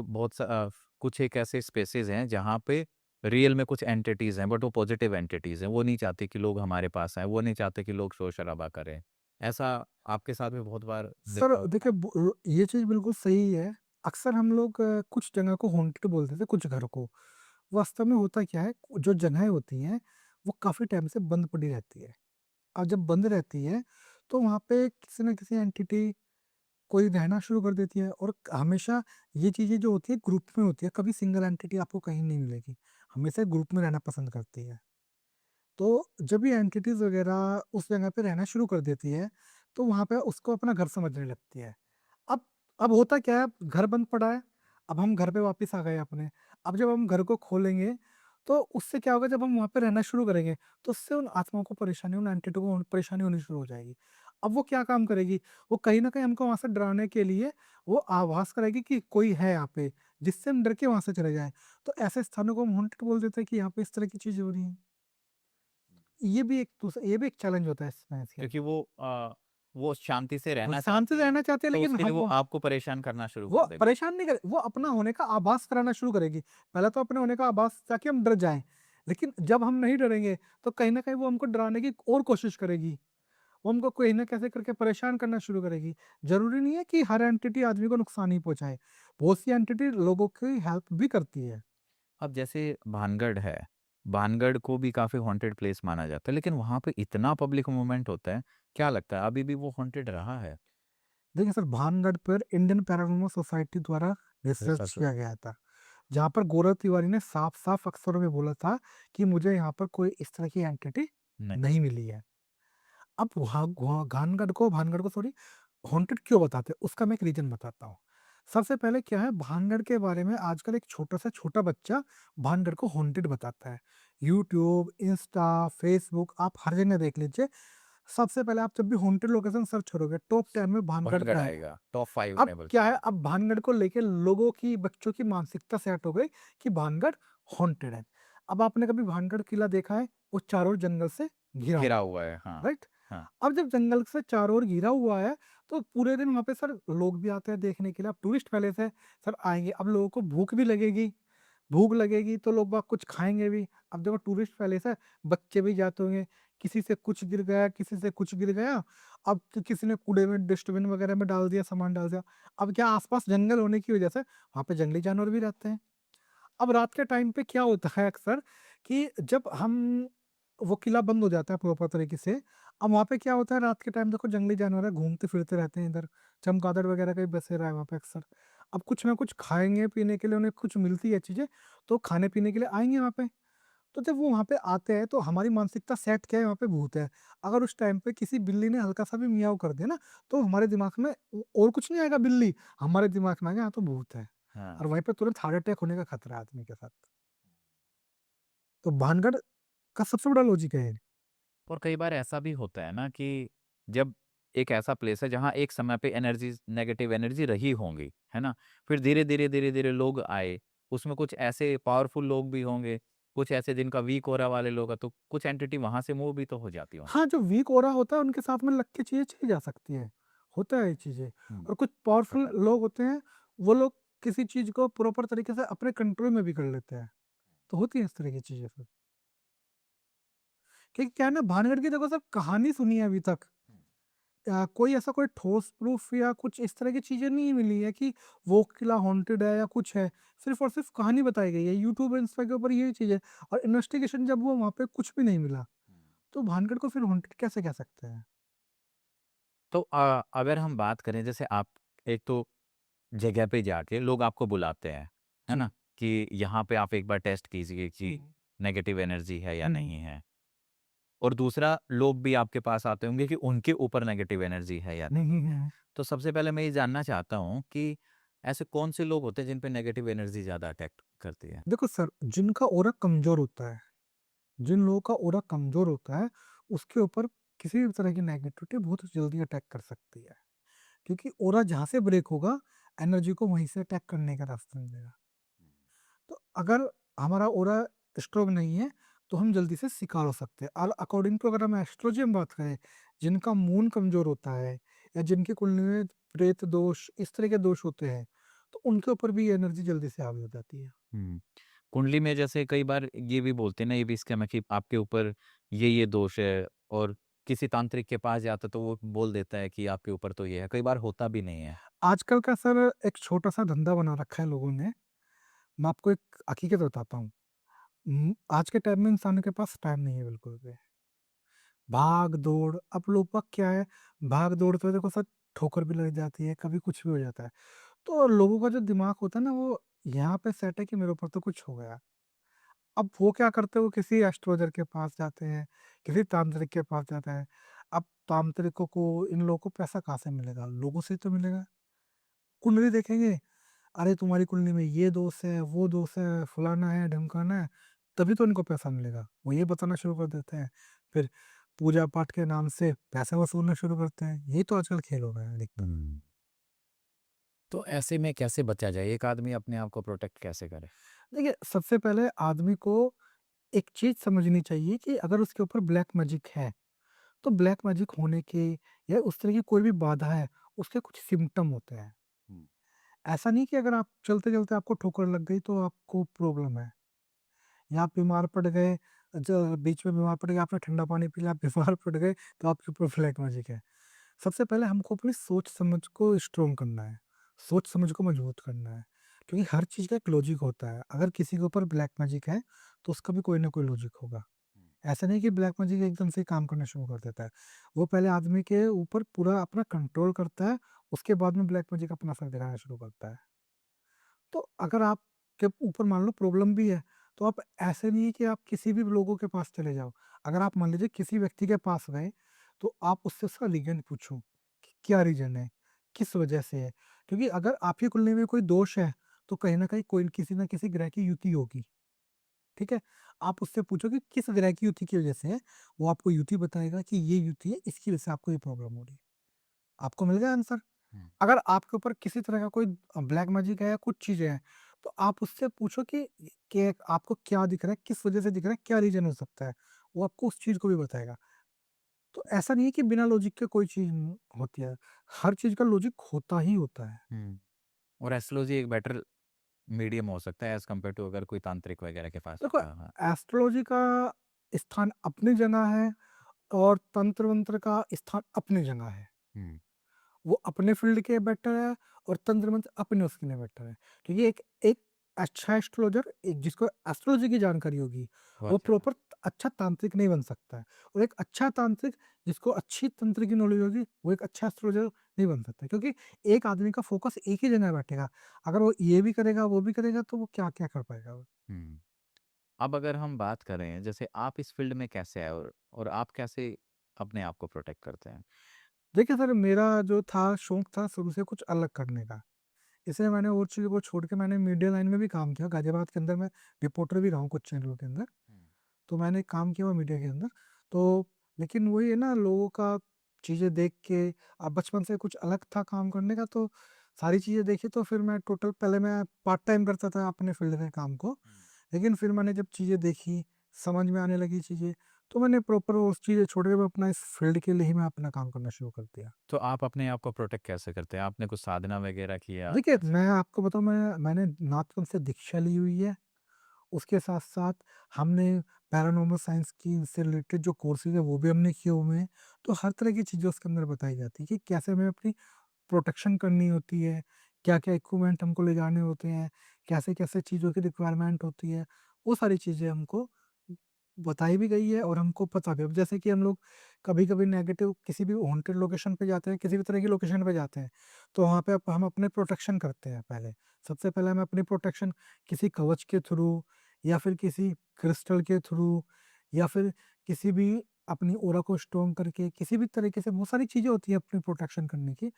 कुछ एक ऐसे स्पेसेस हैं जहाँ पे रियल में कुछ एंटिटीज़ हैं बट वो पॉजिटिव एंटिटीज़ हैं। वो नहीं चाहते कि लोग हमारे पास आएँ, वो नहीं चाहते कि लोग शोर-शराबा करें। ऐसा आपके साथ भी बहुत बार सर देखा होगा। देखिए ये चीज़ बिल्कुल सही है। अक्सर हम लोग कुछ जगह को हॉन्टेड बोलते थे, कुछ घर को। वास्तव में होता क्या है, जो जगहें होती हैं, वो काफ़ी टाइम से बंद पड़ी रहती है। और जब बंद रहती है, तो वहाँ पे किसी न किसी एंटिटी कोई रहना शुरू कर देती है, और हमेशा ये चीज़ें जो होती है ग्रुप में होती है, कभी सिंगल एंटिटी आपको कहीं नहीं मिलेगी। हमेशा ग्रुप में रहना पसंद करती है। तो जब ये एंटिटीज़ वगैरह उस जगह पे रहना शुरू कर देती है, तो वहाँ पे उसको अपना घर समझने लगती है। अब अब होता क्या है, घर बंद पड़ा है, अब हम घर पे वापस आ गए अपने। अब जब हम घर को खोलेंगे, तो उससे क्या होगा, जब हम वहाँ पे रहना शुरू करेंगे, तो उससे उन आत्माओं को परेशानी, उन एंटिटी को परेशानी होनी शुरू हो जाएगी। अब वो क्या काम करेगी, वो कहीं न कहीं हमको वहाँ से डराने के लिए वो आभास कराएगी कि कोई है यहाँ पे, जिससे हम डर के वहाँ से चले जाएँ। तो ऐसे स्थानों को हम हॉन्टेड बोल देते हैं कि यहाँ पे इस तरह की चीज़ें हो रही हैं। ये भी एक चैलेंज होता है इसमें ऐसे। क्योंकि वो शांति से वो रहना शांति से चाहती है, रहना चाहते हैं, तो लेकिन उसके लिए हम वो आपको परेशान करना शुरू वो कर देगी। परेशान नहीं करे, वो अपना होने का आभास कराना शुरू करेगी। पहले तो अपने होने का आभास ताकि हम डर जाएँ, लेकिन जब हम नहीं डरेंगे, तो कहीं न कहीं वो हमको डराने की और कोशिश करेगी। वो हमको कहीं न कैसे करके परेशान करना शुरू करेगी। ज़रूरी नहीं है कि हर एंटिटी आदमी को नुकसान ही पहुँचाए। बहुत सी एंटिटी लोगों की हेल्प भी करती है। अब जैसे भानगढ़ है, भानगढ़ को भी काफ़ी हॉन्टेड प्लेस माना जाता है, लेकिन वहाँ पे इतना पब्लिक मूवमेंट होता है, क्या लगता है अभी भी वो हॉन्टेड रहा है? देखिए सर, भानगढ़ पर इंडियन पैरानॉर्मल सोसाइटी द्वारा रिसर्च रिसर्च। किया गया था। जहाँ पर गौरव तिवारी ने साफ-साफ अक्षरों में बोला था कि मुझे यहाँ पर कोई इस तरह की एंटिटी नहीं। नहीं मिली है। अब भानगढ़ को सॉरी हॉन्टेड क्यों बताते हैं, उसका मैं एक रीज़न बताता हूँ। सबसे पहले क्या है, भानगढ़ के बारे में आजकल एक छोटा से छोटा बच्चा भानगढ़ को हॉन्टेड बताता है। यूट्यूब, इंस्टा, फेसबुक आप हर जगह देख लीजिए। सबसे पहले आप जब भी हॉन्टेड लोकेशन सर्च करोगे, टॉप 10 में भानगढ़ भानगढ़ का है। आएगा, टॉप 5 अब में बोल क्या है, सकते अब भानगढ़ को लेके लोगों की, बच्चों की मानसिकता सेट हो गई कि भानगढ़ हॉन्टेड है। अब आपने कभी भानगढ़ किला देखा है? वो चारों ओर जंगल से हैं। घिरा घिरा हुआ है, हुआ है, हाँ। राइट? हाँ, अब जब जंगल से चारों ओर घिरा हुआ है, तो पूरे दिन वहाँ पे सर लोग भी आते हैं देखने के लिए। अब टूरिस्ट पैलेस है, सर आएँगे, अब लोगों को भूख लगेगी तो लोग बाग कुछ खाएँगे भी। अब देखो टूरिस्ट पैलेस है, बच्चे भी जाते होंगे, किसी से कुछ गिर गया, किसी से कुछ गिर गया, अब तो किसी ने कूड़े में डस्टबिन वगैरह में डाल दिया, सामान डाल दिया। अब क्या आस-पास जंगल होने की वजह से वहाँ पे जंगली जानवर भी रहते हैं। अब रात के टाइम पे क्या होता है अक्सर कि जब हम वो किला बंद हो जाता है प्रॉपर तरीके से, अब वहाँ पे क्या होता है रात के टाइम देखो जंगली जानवर है घूमते-फिरते रहते हैं इधर, चमगादड़ वगैरह का भी बसेरा है वहाँ पे अक्सर। अब कुछ ना कुछ खाएँगे-पीने के लिए उन्हें कुछ मिलती है चीज़ें, तो खाने-पीने के लिए आएँगे वहाँ पे। तो जब वो वहाँ पे आते हैं तो हमारी मानसिकता सेट क्या है वहाँ पे भूत है। अगर उस टाइम पे किसी बिल्ली ने हल्का-सा भी मियाऊ कर दिया ना, तो हमारे दिमाग में और कुछ नहीं आएगा बिल्ली, हमारे दिमाग में आएगा यहाँ तो भूत है। हाँ। और वहीं पे तुरंत हार्ट अटैक होने का खतरा है आदमी के साथ। तो भानगढ़ का सबसे बड़ा लॉजिक है ये। और कई बार ऐसा भी होता है ना कि जब एक ऐसा प्लेस है जहाँ एक समय पे एनर्जी नेगेटिव एनर्जी रही होंगी, है ना? फिर धीरे-धीरे लोग आए, उसमें कुछ ऐसे पावरफुल लोग भी होंगे, कुछ ऐसे जिनका वीक ऑरा वाले लोग हैं, तो कुछ एंटिटी वहाँ से मूव भी तो हो जाती होंगी। हाँ, जो वीक ऑरा होता है उनके साथ में लग के चीज़ें चली जा सकती हैं। होता है ये चीज़ें। हुँ। और कुछ पावरफुल लोग होते हैं, वो लोग किसी चीज़ को प्रॉपर तरीके से अपने कंट्रोल में भी कर लेते हैं। तो होती है इस तरह की चीज़ें फिर। क्योंकि क्या है ना भानगढ़ की देखो सिर्फ कहानी सुनी है अभी तक। कोई ऐसा कोई ठोस प्रूफ या कुछ इस तरह की चीज़ें नहीं मिली है कि वो किला हॉन्टेड है या कुछ है। सिर्फ़ और सिर्फ़ कहानी बताई गई है। यूट्यूब और इंस्टा के ऊपर यही चीज़ है और इन्वेस्टिगेशन जब हुआ वहाँ पे कुछ भी नहीं मिला। तो भानगढ़ को फिर हॉन्टेड कैसे कह सकते हैं? तो अगर हम बात करें जैसे आप एक तो जगह पे जाके लोग आपको बुलाते हैं, है जी। ना? कि यहाँ पे आप एक बार टेस्ट कीजिए कि हुँ। नेगेटिव एनर्जी है या हुँ। नहीं है। और दूसरा लोग भी आपके पास आते होंगे कि उनके ऊपर नेगेटिव एनर्जी है या नहीं नहीं है। है। तो सबसे पहले मैं ये जानना चाहता हूँ कि ऐसे कौन से लोग होते हैं जिन पे नेगेटिव एनर्जी ज़्यादा अटैक करती है? देखो सर, जिनका ऑरा कमज़ोर होता है, जिन लोगों का ऑरा कमज़ोर होता है, उसके ऊपर किसी भी तरह की नेगेटिविटी बहुत जल्दी अटैक कर सकती है। क्योंकि ऑरा जहाँ से ब्रेक होगा, एनर्जी को वहीं से अटैक करने का रास्ता मिलेगा। तो अगर हमारा ऑरा स्ट्रॉन्ग नहीं है, तो हम जल्दी से शिकार हो सकते हैं। और अकॉर्डिंग टू अगर हम एस्ट्रोलॉजी में बात करें, जिनका मून कमज़ोर होता है या जिनकी कुंडली में प्रेत दोष, इस तरह के दोष होते हैं, तो उनके ऊपर भी ये एनर्जी जल्दी से हावी हो जाती है। हुँ। कुंडली में जैसे कई बार ये भी बोलते हैं ना, ये भी स्कैम है कि आपके ऊपर ये दोष है और किसी तांत्रिक के पास जाता तो वो बोल देता है कि आपके ऊपर तो ये है। कई बार होता भी नहीं है। आजकल का सर एक छोटा-सा धंधा बना रखा है लोगों ने। मैं आपको एक हकीकत बताता हूँ। आज के टाइम में इंसानों के पास टाइम नहीं है बिल्कुल भी। भाग-दौड़ अब लोग बाग क्या है, भाग-दौड़ तो देखो सर ठोकर भी लग जाती है, कभी कुछ भी हो जाता है। तो लोगों का जो दिमाग होता है ना वो यहाँ पे सेट है कि मेरे ऊपर तो कुछ हो गया। अब वो क्या करते हैं वो किसी एस्ट्रोलॉजर के पास जाते हैं, किसी तांत्रिक के पास जाते हैं। अब तांत्रिकों को इन लोगों को पैसा कहाँ से मिलेगा? लोगों से ही तो मिलेगा। कुंडली देखेंगे, अरे तुम्हारी कुंडली में ये दोष है, वो दोष है, फलाना है, ढिमकाना है, तभी तो इनको पैसा मिलेगा। वो ये बताना शुरू कर देते हैं। फिर पूजा-पाठ के नाम से पैसे वसूलना शुरू करते हैं। यही तो आजकल खेल हो रहा है अधिकतर। हुँ। तो ऐसे में कैसे बचा जाए? एक आदमी अपने आप को प्रोटेक्ट कैसे करे? देखिए, सबसे पहले आदमी को एक चीज़ समझनी चाहिए कि अगर उसके ऊपर ब्लैक मैजिक है, तो ब्लैक मैजिक होने के या उस तरह की कोई भी बाधा है, उसके कुछ सिम्पटम होते हैं। हुँ। ऐसा नहीं कि अगर आप चलते-चलते आपको ठोकर लग गई तो आपको प्रॉब्लम है। या आप बीमार पड़ गए, बीच में बीमार पड़ गए, आपने ठंडा पानी पी लिया, आप बीमार पड़ गए, तो आपके ऊपर ब्लैक मैजिक है। सबसे पहले हमको अपनी सोच-समझ को स्ट्रॉन्ग करना है, सोच-समझ को मजबूत करना है, क्योंकि हर चीज़ का एक लॉजिक होता है। अगर किसी के ऊपर ब्लैक मैजिक है, तो उसका भी कोई ना कोई लॉजिक होगा। ऐसा नहीं कि ब्लैक मैजिक एकदम से ही काम करना शुरू कर देता है। वो पहले आदमी के ऊपर पूरा अपना कंट्रोल करता है, उसके बाद में ब्लैक मैजिक अपना असर दिखाना शुरू करता है। तो अगर आपके ऊपर मान लो प्रॉब्लम भी है, तो आप ऐसे नहीं है कि आप किसी भी लोगों के पास चले जाओ। अगर आप मान लीजिए किसी व्यक्ति के पास गए, तो आप उससे उसका रीज़न पूछो कि क्या रीज़न है? किस वजह से है? क्योंकि अगर आपकी कुंडली में कोई दोष है, तो कहीं न कहीं कोई किसी न किसी ग्रह की युति होगी, ठीक है? आप उससे पूछो कि किस ग्रह की युति की वजह से है, वो आपको युति बताएगा कि ये युति है, इसकी वजह से आपको ये प्रॉब्लम हो रही है। आपको मिल गया आंसर। हुँ। अगर आपके ऊपर किसी तरह का कोई ब्लैक मैजिक है या कुछ चीज़ें हैं, तो आप उससे पूछो कि आपको क्या दिख रहा है, किस वजह से दिख रहा है, क्या रीज़न हो सकता है? वो आपको उस चीज़ को भी बताएगा। तो ऐसा नहीं है कि बिना लॉजिक के कोई चीज़ होती है। हर चीज़ का लॉजिक होता ही होता है। हुँ। और एस्ट्रोलॉजी एक बेटर मीडियम हो सकता है एज़ कम्पेयर टू अगर कोई तांत्रिक वगैरह के पास देखो, हाँ। एस्ट्रोलॉजी का स्थान अपनी जगह है और तंत्र-वंत्र का स्थान अपनी जगह है। हुँ। वो अपने फ़ील्ड के बेटर है और तंत्र-मंत्र अपने उसके लिए बेटर है। क्योंकि एक एक अच्छा एस्ट्रोलॉजर एक जिसको एस्ट्रोलॉजी की जानकारी होगी, वो वो अच्छा था। प्रॉपर अच्छा तांत्रिक नहीं बन सकता है। और एक अच्छा तांत्रिक जिसको अच्छी तंत्र की नॉलेज होगी, वो एक अच्छा एस्ट्रोलॉजर नहीं बन सकता। क्योंकि एक आदमी का फ़ोकस एक ही जगह बैठेगा। अगर वो ये भी करेगा, वो भी करेगा, तो वो क्या-क्या कर पाएगा वो। हुँ। अब अगर हम बात करें जैसे आप इस फ़ील्ड में कैसे आए और आप कैसे अपने आप को प्रोटेक्ट करते हैं? देखिए सर, मेरा जो था शौक था शुरू से कुछ अलग करने का। इसलिए मैंने वो चीज़ को छोड़ के मैंने मीडिया लाइन में भी काम किया। गाज़ियाबाद के अंदर मैं रिपोर्टर भी रहा हूँ कुछ चैनलों के अंदर। हुँ। तो मैंने काम किया हुआ मीडिया के अंदर। तो लेकिन वही है ना, लोगों का चीज़ें देख के अब बचपन से कुछ अलग था काम करने का, तो सारी चीज़ें देखी, तो फिर मैं टोटल पहले मैं पार्ट टाइम करता था अपने फ़ील्ड में काम को। हुँ। लेकिन फिर मैंने जब चीज़ें देखी, समझ में आने लगी चीज़ें, तो मैंने प्रॉपर वो चीज़ें छोड़ के मैं अपना इस फ़ील्ड के लिए ही मैं अपना काम करना शुरू कर दिया। तो आप अपने आप को प्रोटेक्ट कैसे करते हैं? आपने कुछ साधना वगैरह किया देखिए, कैसे? मैं आपको बताऊँ, मैंने नाथपंथ से दीक्षा ली हुई है। उसके साथ-साथ हमने पैरानॉर्मल साइंस की से रिलेटेड जो कोर्सेज़ हैं, वो भी हमने किए हुए हैं। तो हर तरह की चीज़ें उसके अंदर बताई जाती है कि कैसे हमें अपनी प्रोटेक्शन करनी होती है, क्या-क्या इक्विपमेंट हमको ले जाने होते हैं, कैसे-कैसे चीज़ों की रिक्वायरमेंट होती है। वो सारी चीज़ें हमको बताई भी गई है और हमको पता भी है। अब जैसे कि हम लोग कभी-कभी नेगेटिव किसी भी हॉन्टेड लोकेशन पे जाते हैं, किसी भी तरह की लोकेशन पे जाते हैं, तो वहाँ पे हम अपने प्रोटेक्शन करते हैं पहले। सबसे पहले हमें अपनी प्रोटेक्शन किसी कवच के थ्रू या फिर किसी क्रिस्टल के थ्रू या फिर किसी भी अपनी ऑरा को स्ट्रॉन्ग करके किसी भी तरीके से बहुत सारी चीज़ें होती हैं अपनी प्रोटेक्शन करने की।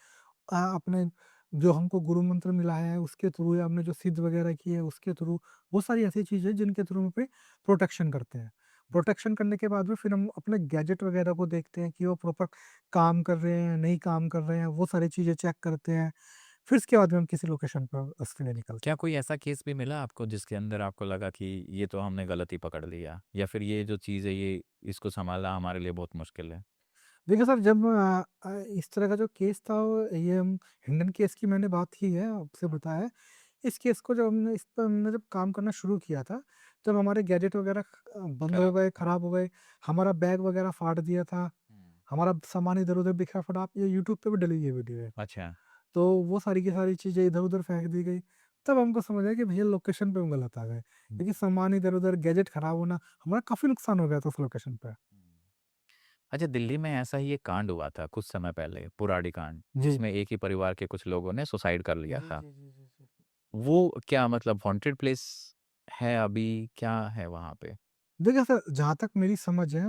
अपने जो हमको गुरु मंत्र मिला है उसके थ्रू या हमने जो सिद्ध वगैरह की है उसके थ्रू, बहुत सारी ऐसी चीज़ें जिनके थ्रू हम अपनी प्रोटेक्शन करते हैं। प्रोटेक्शन करने के बाद में फिर हम अपने गैजेट वगैरह को देखते हैं कि वो प्रॉपर काम कर रहे हैं, नहीं काम कर रहे हैं, वो सारी चीज़ें चेक करते हैं। फिर उसके बाद में हम किसी लोकेशन पर उसके लिए निकलते क्या हैं। कोई ऐसा केस भी मिला आपको जिसके अंदर आपको लगा कि ये तो हमने गलत ही पकड़ लिया या फिर ये जो चीज़ है ये इसको सँभालना हमारे लिए बहुत मुश्किल है? देखिए सर, जब इस तरह का जो केस था, ये हम हिंडन केस की मैंने बात की है, आपसे हाँ। बताया है। इस केस को जब हमने इस पे हमने जब काम करना शुरू किया था, तब हमारे गैजेट वगैरह बंद हो खराब गए, हो गया। खराब हो गए। हमारा बैग वगैरह फाड़ दिया था, हुँ। हमारा सामान इधर-उधर बिखरा पड़ा। आप ये यूट्यूब पे भी डली हुई है वीडियो है। अच्छा। तो वो सारी की सारी चीज़ें इधर-उधर फेंक दी गई। तब हमको समझ आया कि भैया लोकेशन पे हम गलत आ गए। हुँ। क्योंकि सामान इधर-उधर, गैजेट खराब होना, हमारा काफ़ी नुकसान हो गया था उस लोकेशन पे। हुँ। अच्छा दिल्ली में ऐसा ही एक कांड हुआ था कुछ समय पहले, पुराड़ी कांड, जी। जिसमें एक ही परिवार के कुछ लोगों ने सुसाइड कर लिया जी, था। जी, जी, जी, जी। वो क्या मतलब हॉन्टेड प्लेस है अभी, क्या है वहाँ पे? देखिए सर, जहाँ तक मेरी समझ है,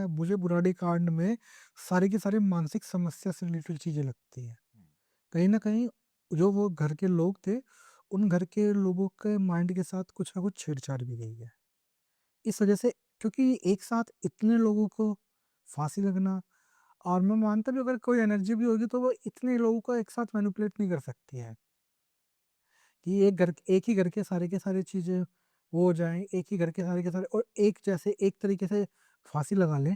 मुझे बुराड़ी कांड में सारी की सारी मानसिक समस्या से रिलेटेड चीज़ें लगती हैं। हुँ। कहीं न कहीं जो वो घर के लोग थे, उन घर के लोगों के माइंड के साथ कुछ न कुछ छेड़छाड़ भी गई है। इस वजह से, क्योंकि एक साथ इतने लोगों को फांसी लगना, और मैं मानता भी हूँ अगर कोई एनर्जी भी होगी तो वो इतने लोगों को एक साथ मैनिपुलेट नहीं कर सकती है, कि एक ही घर के सारे चीज़ें वो हो जाएँ, एक ही घर के सारे और एक जैसे एक तरीके से फांसी लगा लें,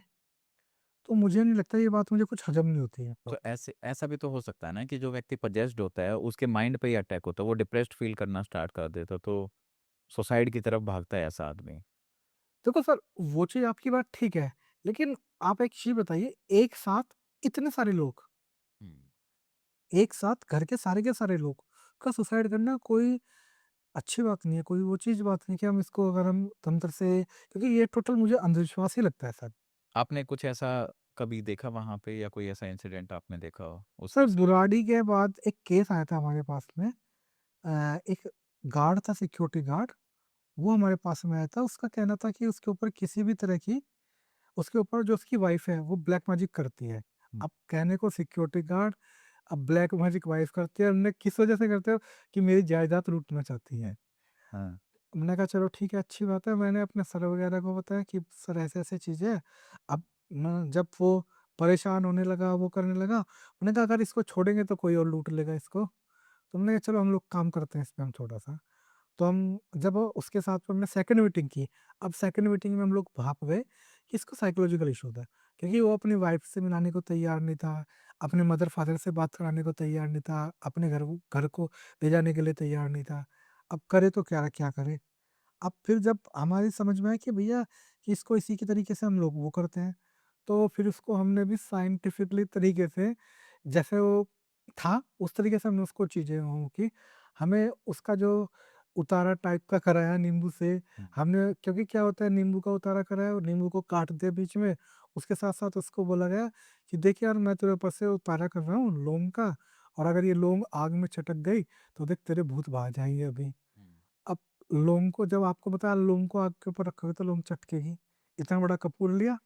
तो मुझे नहीं लगता, ये बात मुझे कुछ हज़म नहीं होती है तो प्रॉपर। ऐसे ऐसा भी तो हो सकता है ना कि जो व्यक्ति पजेस्ड होता है, उसके माइंड पे ही अटैक होता है, वो डिप्रेस्ड फ़ील करना स्टार्ट कर देता है, तो सुसाइड की तरफ भागता है ऐसा आदमी। देखो सर, वो चीज़ आपकी बात ठीक है, लेकिन आप एक चीज़ बताइए, एक साथ इतने सारे लोग, हुँ। एक साथ घर के सारे लोग का सुसाइड करना कोई अच्छी बात नहीं है, कोई वो चीज़ बात नहीं कि हम इसको अगर हम तंत्र से, क्योंकि ये टोटल मुझे अंधविश्वास ही लगता है सर। आपने कुछ ऐसा कभी देखा वहाँ पे या कोई ऐसा इंसिडेंट आपने देखा हो उस सर, केस के? बुराड़ी के बाद एक केस आया था हमारे पास में। एक गार्ड था, सिक्योरिटी गार्ड, वो हमारे पास में आया था। उसका कहना था कि उसके ऊपर किसी भी तरह की, उसके ऊपर जो उसकी वाइफ़ है, वो ब्लैक मैजिक करती है। हुँ। अब कहने को सिक्योरिटी गार्ड, अब ब्लैक मैजिक वाइफ़ करती है, हमने किस वजह से करते हो, कि मेरी जायदाद लूटना चाहती है। हाँ। हमने कहा चलो ठीक है, अच्छी बात है। मैंने अपने सर वगैरह को बताया कि सर ऐसे-ऐसे चीज़ें हैं। अब जब वो परेशान होने लगा, वो करने लगा, मैंने कहा अगर इसको छोड़ेंगे तो कोई और लूट लेगा इसको। तो हमने कहा चलो हम लोग काम करते हैं इस पे हम थोड़ा-सा। तो हम जब उसके साथ में हमने सेकंड मीटिंग की, अब सेकंड मीटिंग में हम लोग भाप गए कि इसको साइकोलॉजिकल इश्यू था, क्योंकि वो अपनी वाइफ से मिलाने को तैयार नहीं था, अपने मदर-फादर से बात कराने को तैयार नहीं था, अपने घर को ले जाने के लिए तैयार नहीं था। अब करे तो क्या करे? अब फिर जब हमारी समझ में आया कि भैया कि इसको इसी के तरीके से हम लोग वो करते हैं, तो फिर उसको हमने भी साइंटिफिकली तरीके से जैसे वो था, उस तरीके से हमने उसको चीज़ें वो की। हमें उसका जो उतारा टाइप का कराया नींबू से, हुँ, हमने क्योंकि क्या होता है नींबू का उतारा कराया और नींबू को काट दिया बीच में, उसके साथ-साथ उसको बोला गया कि देख यार मैं तेरे ऊपर से उतारा कर रहा हूँ लौंग का, और अगर ये लौंग आग में चटक गई, तो देख तेरे भूत बाहर जाएँगे अभी। हुँ, अब लौंग को जब आपको पता है लौंग को आग के ऊपर रखोगे तो लौंग चटकेगी। इतना बड़ा कपूर लिया,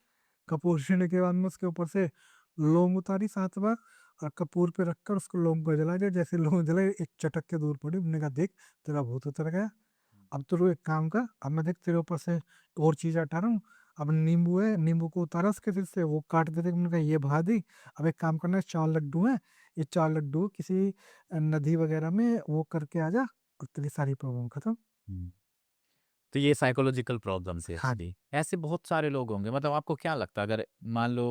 कपूर लेने के बाद में उसके ऊपर से लौंग उतारी 7 बार और कपूर पे रखकर उसको लौंग को जला दिया। जैसे लौंग जले एक चटक के दूर पड़ी। हमने कहा देख तेरा भूत उतर गया। हुँ, अब तो तू एक काम कर, अब मैं देख तेरे ऊपर से और चीज़ें हटा रहा हूँ। अब नींबू है, नींबू को उतारा उसके सिर से, वो काट देते। मैंने कहा ये भगा दी। अब एक काम करना है 4 लड्डू हैं, ये 4 लड्डू किसी नदी वगैरह में वो करके आ जा और तेरी सारी प्रॉब्लम खत्म। हुँ। तो ये साइकोलॉजिकल प्रॉब्लम थी हाँ जी। एक्चुअली। ऐसे बहुत सारे लोग होंगे मतलब आपको क्या लगता है अगर मान लो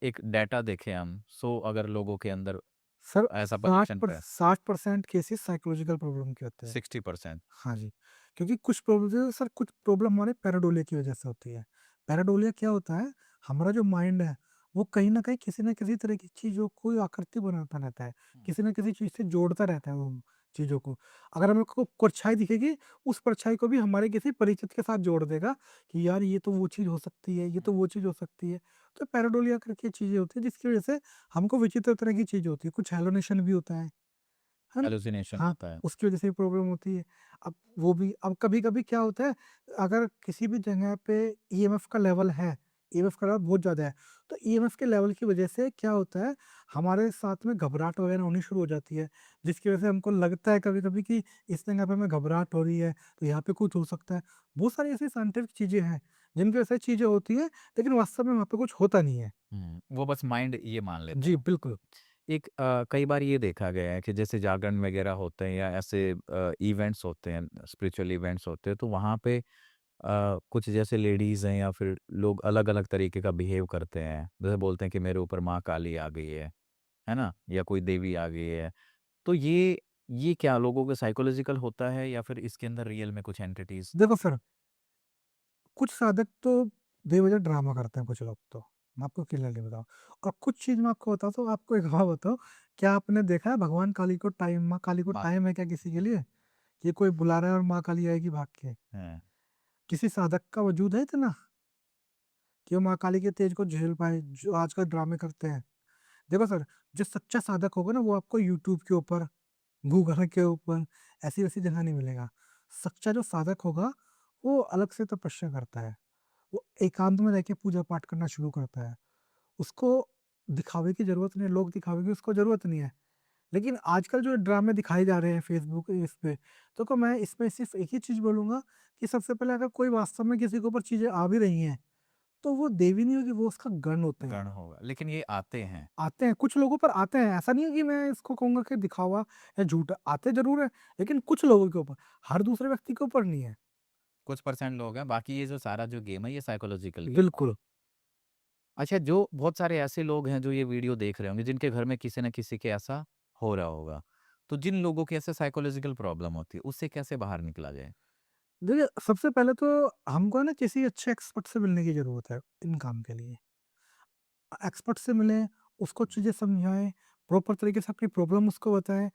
एक डाटा देखें हम, 100 अगर लोगों के अंदर सर ऐसा पोज़ीशन पे है, 60% केसेस साइकोलॉजिकल प्रॉब्लम के होते हैं। 60%। हाँ जी, क्योंकि कुछ प्रॉब्लम सर कुछ प्रॉब्लम हमारे पैराडोलिया की वजह से होती है। पैराडोलिया क्या होता है, हमारा जो माइंड है, वो कहीं न कहीं किसी न किसी तरह की चीज़ों को आकृति बनाता रहता है, हुँ, किसी न किसी चीज़ से जोड़ता रहता है वो चीज़ों को। अगर हमें को परछाई दिखेगी, उस परछाई को भी हमारे किसी परिचित के साथ जोड़ देगा कि यार ये तो वो चीज़ हो सकती है, ये तो हुँ। वो चीज़ हो सकती है। तो पैराडोलिया करके चीज़ें होती हैं जिसकी वजह से हमको विचित्र तरह की चीज़ होती है, कुछ हैलुसिनेशन भी होता है ना? हैलुसिनेशन हाँ, होता है। उसकी वज़ह से भी प्रॉब्लम होती है। अब कभी-कभी क्या होता है, अगर किसी भी जगह पे ईएमएफ का लेवल है, ईएमएफ का लेवल बहुत ज़्यादा है, तो ईएमएफ के लेवल की वज़ह से क्या होता है, हमारे साथ में घबराहट वग़ैरह होनी शुरू हो जाती है, जिसकी वज़ह से हमको लगता है कभी-कभी कि इस जगह पे हमें घबराहट हो रही है, तो यहाँ पे कुछ हो सकता है। बहुत सारी ऐसी साइंटिफिक चीज़ें हैं, जिनकी वज़ह से चीज़ें होती हैं, लेकिन वास्तव में वहाँ पे कुछ होता नहीं है। हुँ, वो बस माइंड ये मान लेता जी, है। बिल्कुल। एक कई बार ये देखा गया है कि जैसे जागरण वगैरह होते हैं या ऐसे इवेंट्स होते हैं, स्पिरिचुअल इवेंट्स होते हैं, तो वहाँ पे कुछ जैसे लेडीज़ हैं या फिर लोग अलग-अलग तरीके का बिहेव करते हैं। जैसे बोलते हैं कि मेरे ऊपर माँ काली आ गई है ना? या कोई देवी आ गई है। तो ये क्या लोगों के साइकोलॉजिकल होता है या फिर इसके अंदर रियल में कुछ एंटिटीज़ देखो सर, कुछ साधक तो बेवजह ड्रामा करते हैं कुछ लोग तो, मैं आपको क्लियरली बताऊँ। और कुछ चीज़ मैं आपको बताता हूँ, आपको एक बात बताऊँ, क्या आपने देखा है भगवान काली को टाइम माँ काली को माँ टाइम है क्या किसी के लिए? कि कोई बुला रहा है और माँ काली आएगी भाग के? हैं? किसी साधक का वजूद है इतना कि वो माँ काली के तेज को झेल पाए, जो आजकल ड्रामे करते हैं? देखो सर, जो सच्चा साधक होगा ना वो आपको यूट्यूब के ऊपर, गूगल के ऊपर, ऐसी-वैसी जगह नहीं मिलेगा। सच्चा जो साधक होगा, वो अलग से तपस्या करता है। वो एकांत में रह के पूजा पाठ करना शुरू करता है। उसको दिखावे की ज़रूरत नहीं है, लोक दिखावे की उसको ज़रूरत नहीं है। लेकिन आजकल जो ड्रामे दिखाए जा रहे हैं फ़ेसबुक इस पे, तो मैं इसमें सिर्फ़ एक ही चीज़ बोलूँगा कि सबसे पहले अगर कोई वास्तव में किसी के ऊपर चीज़ें आ भी रही हैं, तो वो देवी नहीं होगी, वो उसका गण होते हैं। गढ़ होगा, लेकिन ये आते हैं। आते हैं, कुछ लोगों पर आते हैं, ऐसा नहीं है कि मैं इसको कहूँगा कि दिखावा या झूठ है, आते ज़रूर हैं, लेकिन कुछ लोगों के ऊपर, हर दूसरे व्यक्ति के ऊपर नहीं है। कुछ परसेंट लोग हैं, बाकी ये जो सारा जो गेम है ये साइकोलॉजिकल गेम है। बिल्कुल। अच्छा जो बहुत सारे ऐसे लोग हैं जो ये वीडियो देख रहे होंगे जिनके घर में किसी न किसी के ऐसा हो रहा होगा। तो जिन लोगों की ऐसे साइकोलॉजिकल प्रॉब्लम होती है, उससे कैसे बाहर निकला जाए? देखिए, सबसे पहले तो हमको ना किसी अच्छे एक्सपर्ट से मिलने की ज़रूरत है, इन काम के लिए। एक्सपर्ट से मिलें, उसको चीज़ें समझाएँ, प्रॉपर तरीके से अपनी प्रॉब्लम उसको बताएँ,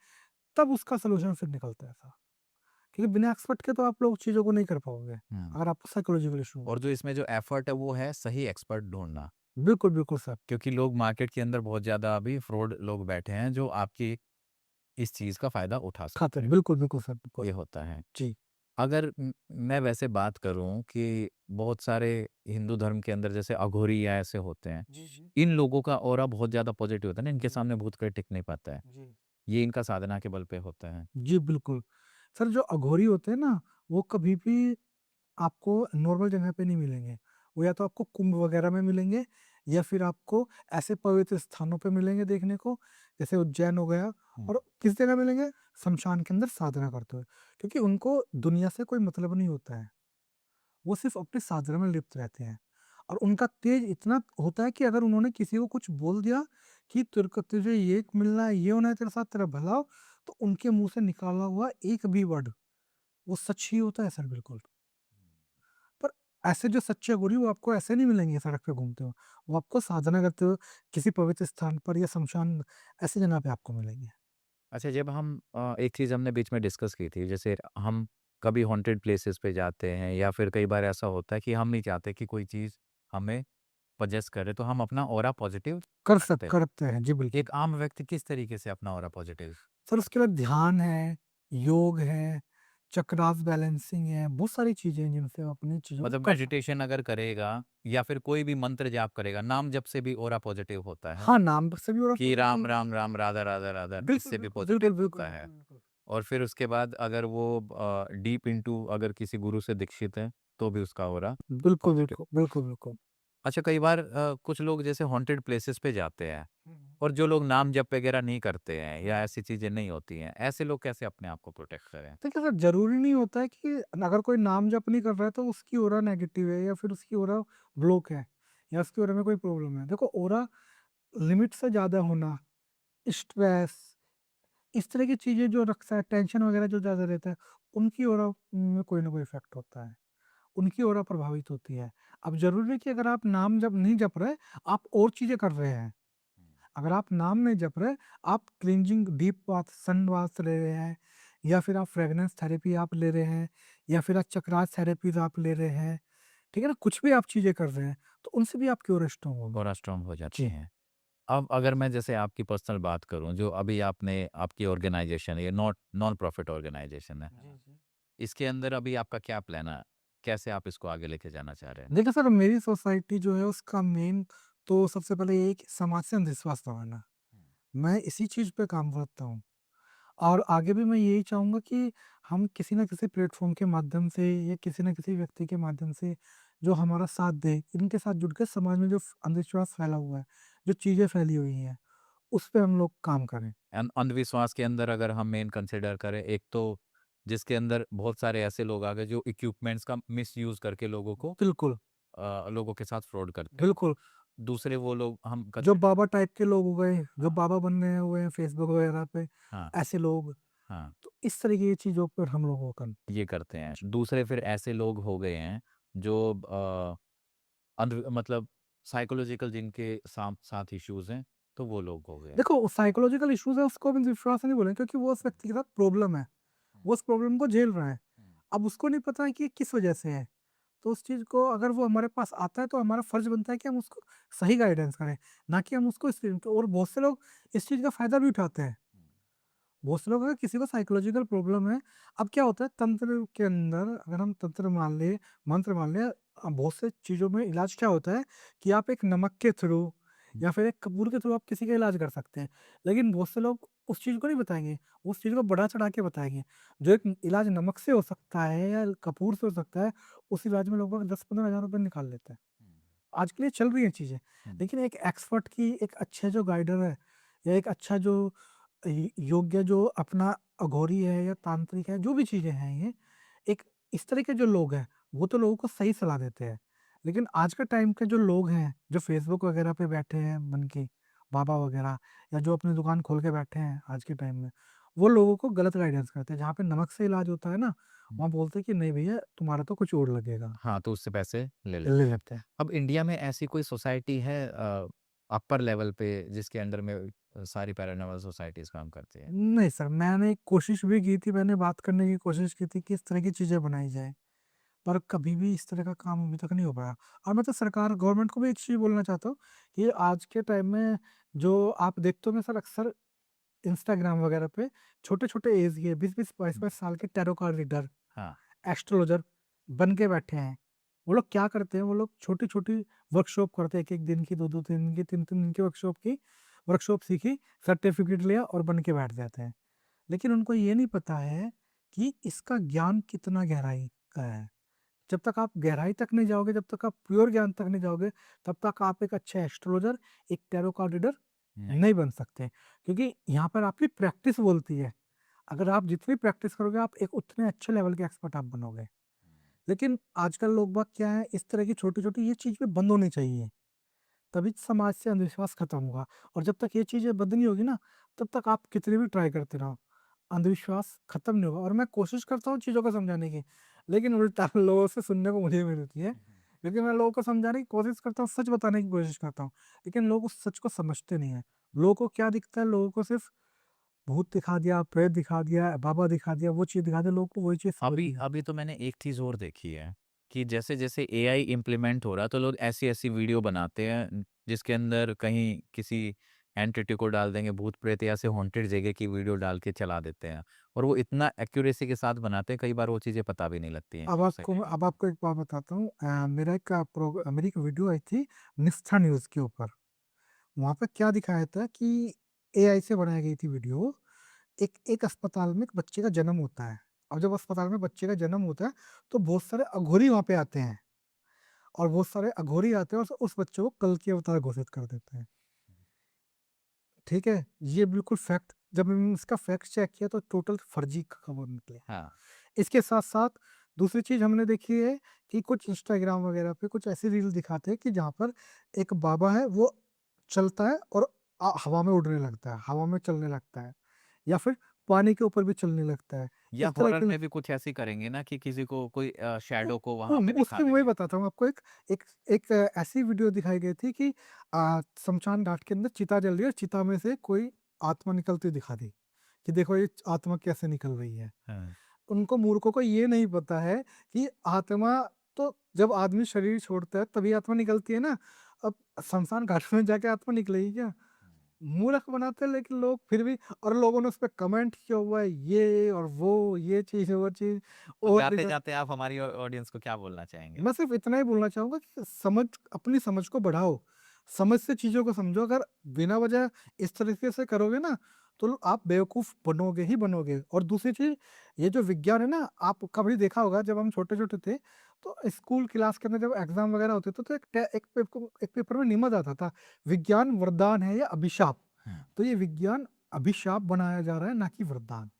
तब उसका सॉल्यूशन फिर निकलता है ऐसा। क्योंकि बिना एक्सपर्ट के तो आप लोग चीज़ों को नहीं कर पाओगे, हुँ। अगर आपको साइकोलॉजिकल इश्यू हो। और जो इसमें जो एफर्ट है वो है सही एक्सपर्ट ढूँढना। बिल्कुल, बिल्कुल सर। क्योंकि लोग मार्केट के अंदर बहुत ज़्यादा अभी फ्रॉड लोग बैठे हैं जो आपकी इस चीज़ का फ़ायदा उठा खाते सकते हैं। हैं। बिल्कुल, बिल्कुल सर, बिल्कुल। ये होता है। जी। अगर मैं वैसे बात करूँ कि बहुत सारे हिंदू धर्म के अंदर जैसे अघोरी या ऐसे होते हैं। जी, जी। इन लोगों का ऑरा बहुत ज़्यादा पॉजिटिव होता है ना, इनके जी, सामने भूत कोई टिक नहीं पाता है। जी। ये इनका साधना के बल पे होता है। जी, बिल्कुल। सर जो अघोरी होते हैं ना, वो कभी भी आपको नॉर्मल जगह पे नहीं मिलेंगे। वो या तो आपको कुंभ वगैरह में मिलेंगे या फिर आपको ऐसे पवित्र स्थानों पे मिलेंगे देखने को, जैसे उज्जैन हो गया। हुँ। और किस जगह मिलेंगे? श्मशान के अंदर साधना करते हुए। क्योंकि उनको दुनिया से कोई मतलब नहीं होता है। वो सिर्फ़ अपनी साधना में लिप्त रहते हैं। और उनका तेज इतना होता है कि अगर उन्होंने किसी को कुछ बोल दिया कि तेरे को तुझे ये मिलना है, ये होना है तेरे साथ, तेरा भला हो, तो उनके मुँह से निकाला हुआ एक भी वर्ड वो सच ही होता है सर, बिल्कुल। पर ऐसे जो सच्चे गुरु वो आपको ऐसे नहीं मिलेंगे सड़क पे घूमते हुए, वो आपको साधना करते हुए किसी पवित्र स्थान पर या शमशान ऐसी जगह पे आपको मिलेंगे। अच्छा, जब हम एक चीज़ हमने बीच में डिस्कस की थी, जैसे हम कभी हॉन्टेड प्लेसेस पे जाते हैं या फिर कई बार ऐसा होता है कि हम नहीं चाहते कि कोई चीज़ हमें पजेस करे, तो हम अपना ऑरा पॉजिटिव रखते हैं। करते हैं, जी बिल्कुल। एक आम व्यक्ति किस तरीके से अपना ऑरा पॉजिटिव, सर उसके लिए ध्यान है, योग है, चक्रास बैलेंसिंग है, बहुत सारी चीज़ें हैं जिनसे आप अपनी चीज़ों को मतलब कर सकते मेडिटेशन अगर करेगा या फिर कोई भी मंत्र जाप करेगा, नाम जप से भी ऑरा पॉजिटिव होता है हाँ, नाम से भी बड़ा कि पॉजिटिव राम, होता राम, राम, राधा, राधा, राधा, है। बिल्कुल, इससे भी बिल्कुल, पॉजिटिव बिल्कुल, बिल्कुल, होता है। बिल्कुल, बिल्कुल। और फिर उसके बाद अगर वो डीप इनटू अगर किसी गुरु से दीक्षित है, तो भी उसका ऑरा बिल्कुल, पॉजिटिव। बिल्कुल, बिल्कुल, बिल्कुल। अच्छा, कई बार कुछ लोग जैसे हॉन्टेड प्लेसेस पे जाते हैं हुँ, हुँ। और जो लोग नाम जप वगैरह नहीं करते हैं हुँ। या ऐसी चीज़ें नहीं होती हैं, ऐसे लोग कैसे अपने आप को प्रोटेक्ट करें? देखिए सर, ज़रूरी नहीं होता है कि अगर कोई नाम जप नहीं कर रहा है तो उसकी ऑरा नेगेटिव है या फिर उसकी ऑरा ब्लॉक है या उसकी ऑरा में कोई प्रॉब्लम है। देखो ऑरा लिमिट से ज़्यादा होना, स्ट्रेस, इस तरह की चीज़ें जो रखता है, टेंशन वगैरह जो ज़्यादा रहता है, उनकी ऑरा में कोई ना कोई इफ़ेक्ट होता है। उनकी ऑरा प्रभावित होती है। अब ज़रूरी है कि अगर आप नाम जप नहीं जप रहे, आप और चीज़ें कर रहे हैं। अगर आप नाम नहीं जप रहे, आप cleansing deep bath, sun bath ले रहे हैं या फिर आप फ्रेगनेंस थेरेपी आप ले रहे हैं या फिर आप चक्रास थेरेपीज़ आप ले रहे हैं, ठीक है ना? कुछ भी आप चीज़ें कर रहे हैं, तो उनसे भी आपकी ऑरा स्ट्रॉन्ग होगी। ऑरा स्ट्रॉन्ग हो जाती जी। हैं। अब अगर मैं जैसे आपकी पर्सनल बात करूँ, जो अभी आपने आपकी ऑर्गेनाइज़ेशन है, ये नॉन प्रॉफिट ऑर्गेनाइज़ेशन है जी, ना? जी। इसके अंदर अभी आपका क्या प्लान है? कैसे आप इसको आगे लेके जाना चाह रहे हैं? देखिए सर, मेरी सोसाइटी जो है उसका मेन तो सबसे पहले ये है कि समाज से अंधविश्वास दबाना। मैं इसी चीज़ पे काम करता हूँ। और आगे भी मैं यही चाहूँगा कि हम किसी न किसी प्लेटफ़ॉर्म के माध्यम से या किसी न किसी व्यक्ति के माध्यम से जो हमारा साथ दे, इनके साथ जुड़ के समाज में जो अंधविश्वास फैला हुआ है, जो चीज़ें फैली हुई हैं, उस पे हम लोग काम करें। अंधविश्वास के अंदर अगर हम मेन कंसिडर करें, एक तो जिसके अंदर बहुत सारे ऐसे लोग आ गए जो इक्विपमेंट्स का मिसयूज़ करके बिल्कुल, लोगों के साथ फ्रॉड करते हैं। बिल्कुल। दूसरे वो लोग हम जो कंसिडर बाबा टाइप के लोग हो गए, जो हाँ, बाबा बनने हुए हैं फ़ेसबुक वगैरह पे, हाँ, ऐसे लोग, हाँ, तो इस तरीके की चीज़ों पर हम लोगों को करना ये करते हैं। दूसरे फिर ऐसे लोग हो गए हैं जो मतलब साइकोलॉजिकल जिनके साथ इश्यूज़ हैं, तो वो लोग हो गए हैं। देखो साइकोलॉजिकल इश्यूज़ है उसको हम विश्वास नहीं बोलेंगे क्योंकि वो उस हुँ, व्यक्ति के साथ प्रॉब्लम है। हुँ, वो उस प्रॉब्लम को झेल रहा है। हुँ, अब उसको नहीं पता है कि ये किस वजह से है। तो उस चीज़ को अगर वो हमारे पास आता है तो हमारा फ़र्ज़ बनता है कि हम उसको सही गाइडेंस करें, ना कि हम उसको इस और बहुत से लोग इस चीज़ का फ़ायदा भी उठाते हैं। हुँ, बहुत से लोग अगर किसी को साइकोलॉजिकल प्रॉब्लम है, अब क्या होता है तंत्र के अंदर अगर हम तंत्र मान लें, मंत्र मान लें, बहुत से चीज़ों में इलाज क्या होता है कि आप एक नमक के थ्रू हुँ, या फिर एक कपूर के थ्रू आप किसी का इलाज कर सकते हैं। लेकिन बहुत से लोग उस चीज़ को नहीं बताएँगे, उस चीज़ को बढ़ा-चढ़ा के बताएँगे। जो एक इलाज नमक से हो सकता है या कपूर से हो सकता है, उस इलाज में लगभग 10-15 हज़ार रुपए निकाल लेते हैं। हुँ, आज के लिए चल रही हैं चीज़ें, हुँ, लेकिन एक एक्सपर्ट की एक अच्छे जो गाइडर है या एक अच्छा जो योग्य जो अपना अघोरी है या तांत्रिक है, जो भी चीज़ें हैं ये, एक इस तरह के जो लोग हैं, वो तो लोगों को सही सलाह देते हैं। लेकिन आज के टाइम के जो लोग हैं, जो फ़ेसबुक वगैरह पे बैठे हैं बन के, बाबा वगैरह या जो अपनी दुकान खोल के बैठे हैं आज के टाइम में, वो लोगों को गलत गाइडेंस करते हैं। जहाँ पे नमक से इलाज होता है ना, हुँ। वहाँ बोलते हैं कि नहीं भैया तुम्हारा तो कुछ और लगेगा, हाँ, तो उससे पैसे ले ले लेते हैं। लेते हैं। अब इंडिया में ऐसी कोई सोसाइटी है अपर लेवल पे जिसके अंडर में सारी पैरानॉर्मल सोसाइटीज़ काम करती हैं? नहीं सर, मैंने कोशिश भी की थी, मैंने बात करने की कोशिश की थी कि इस तरह की चीज़ें बनाई जाएँ, पर कभी भी इस तरह का काम अभी तक नहीं हो पाया। और मैं तो सरकार गवर्नमेंट को भी एक चीज़ बोलना चाहता हूँ कि आज के टाइम में जो आप देखते होंगे सर अक्सर इंस्टाग्राम वगैरह पे छोटे-छोटे ऐज के 20-20, हुँ, 22-22 साल के टैरो कार्ड रीडर, हाँ, एस्ट्रोलॉजर बन के बैठे हैं। वो लोग क्या करते हैं, वो लोग छोटी-छोटी वर्कशॉप करते हैं, 1-1 दिन की, 2-2 दिन की, 3-3 दिन की वर्कशॉप सीखी, सर्टिफिकेट लिया और बन के बैठ जाते हैं। लेकिन उनको ये नहीं पता है कि इसका ज्ञान कितना गहराई का है। जब तक आप गहराई तक नहीं जाओगे, जब तक आप प्योर ज्ञान तक नहीं जाओगे, तब तक आप एक अच्छे एस्ट्रोलॉजर, एक टैरो कार्ड रीडर नहीं। नहीं बन सकते। क्योंकि यहाँ पर आपकी प्रैक्टिस बोलती है। अगर आप जितनी प्रैक्टिस करोगे, आप एक उतने अच्छे लेवल के एक्सपर्ट आप बनोगे। लेकिन आजकल लोग बाग क्या है, इस तरह की छोटी-छोटी ये चीज़ भी बंद होनी चाहिए। तभी समाज से अंधविश्वास खत्म होगा और जब तक ये चीज़ें बंद नहीं होगी ना, तब तक आप कितने भी ट्राई करते रहो, अंधविश्वास खत्म नहीं होगा। और मैं कोशिश करता हूँ चीज़ों को समझाने की, लेकिन उल्टा लोगों से सुनने को मुझे मिलती है, क्योंकि मैं लोगों को समझाने की कोशिश करता हूँ, सच बताने की कोशिश करता हूँ, लेकिन लोग उस सच को समझते नहीं हैं। लोगों को क्या दिखता है, लोगों को सिर्फ़ भूत दिखा दिया, प्रेत दिखा दिया, बाबा दिखा दिया, वो चीज़ दिखा दिया, लोगों को वही चीज़ अभी समझनी है। अभी तो मैंने एक चीज़ और देखी है कि जैसे-जैसे एआई इम्प्लीमेंट हो रहा है, तो लोग ऐसी-ऐसी वीडियो बनाते हैं, जिसके अंदर कहीं किसी एंटिटी को डाल देंगे, भूत-प्रेत या ऐसे हॉन्टेड जगह की वीडियो डाल के चला देते हैं और वो इतना एक्यूरेसी के साथ बनाते हैं, कई बार वो चीज़ें पता भी नहीं लगती हैं कि वो सही है। अब आपको एक बात बताता हूँ, मेरी एक वीडियो आई थी निष्ठा न्यूज़ के ऊपर। वहाँ पे क्या दिखाया था कि एआई से बनाई गई थी वीडियो। एक एक अस्पताल में एक बच्चे का जन्म होता है, और जब अस्पताल में बच्चे का जन्म होता है, तो बहुत सारे अघोरी वहाँ पे आते हैं, और बहुत सारे अघोरी आते हैं और उस बच्चे को कल की अवतार घोषित कर देते हैं। ठीक है? ये बिल्कुल फैक्ट, जब मैंने इसका फैक्ट चेक किया तो टोटल फर्जी खबर निकले। हाँ, इसके साथ-साथ दूसरी चीज़ हमने देखी है कि कुछ इंस्टाग्राम वगैरह पे कुछ ऐसी रील दिखाते हैं कि जहाँ पर एक बाबा है, वो चलता है और हवा में उड़ने लगता है, हवा में चलने लगता है, या फिर पानी के ऊपर भी चलने लगता है। या इस तरह हॉरर के में भी कुछ ऐसे करेंगे ना कि किसी को कोई उ शैडो को वहाँ उ पे दिखा उसकी मैं वही देंगे। बताता हूँ आपको, एक एक एक ऐसी वीडियो दिखाई गई थी कि श्मशान घाट के अंदर चिता जल रही है और चिता में से कोई आत्मा निकलती दिखा दी, कि देखो ये आत्मा कैसे निकल रही है। हाँ, उनको मूर्खों को ये नहीं पता है कि आत्मा तो जब आदमी शरीर छोड़ता है तभी आत्मा निकलती है ना। अब श्मशान घाट में जाके आत्मा निकलेगी क्या? मूर्ख बनाते हैं लेकिन लोग फिर भी, और लोगों ने उसपे कमेंट किया हुआ है, ये और वो, ये चीज़, वो चीज़ तो और दिखा। जाते-जाते आप हमारी ऑडियंस को क्या बोलना चाहेंगे? मैं सिर्फ़ इतना ही बोलना चाहूँगा कि अपनी समझ को बढ़ाओ। समझ से चीज़ों को समझो, अगर बिना वजह इस तरीके से करोगे ना, तो आप बेवकूफ़ बनोगे ही बनोगे। और दूसरी चीज़, ये जो विज्ञान है ना, आप कभी देखा होगा जब हम छोटे-छोटे थे, तो स्कूल क्लास के अंदर जब एग्ज़ाम वगैरह होते थे, तो एक पेपर में निबंध आता था, विज्ञान वरदान है या अभिशाप? हाँ, तो ये विज्ञान अभिशाप बनाया जा रहा है, ना कि वरदान।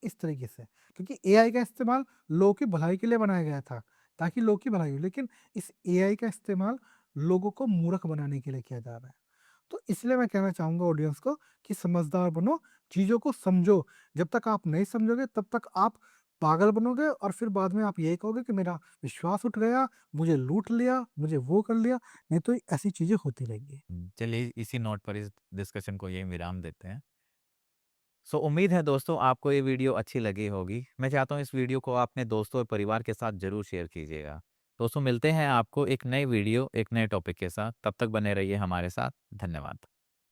इस तरीके से। क्योंकि एआई का इस्तेमाल लोगों की भलाई के लिए बनाया गया था, ताकि लोग की भलाई हो। लेकिन इस एआई का इस्तेमाल लोगों को मूर्ख बनाने के लिए किया जा रहा है। तो इसलिए मैं कहना चाहूँगा ऑडियंस को कि समझदार बनो, चीज़ों को समझो। जब तक आप नहीं समझोगे तब तक आप पागल बनोगे, और फिर बाद में आप यही कहोगे कि मेरा विश्वास उठ गया, मुझे लूट लिया, मुझे वो कर लिया। नहीं तो ऐसी चीज़ें होती रहेंगी। चलिए इसी नोट पर इस डिस्कशन को यहीं विराम देते हैं। सो उम्मीद है दोस्तों आपको ये वीडियो अच्छी लगी होगी। मैं चाहता हूँ इस वीडियो को आप अपने दोस्तों और परिवार के साथ ज़रूर शेयर कीजिएगा। दोस्तों मिलते हैं आपको एक नई वीडियो, एक नए टॉपिक के साथ। तब तक बने रहिए हमारे साथ। धन्यवाद।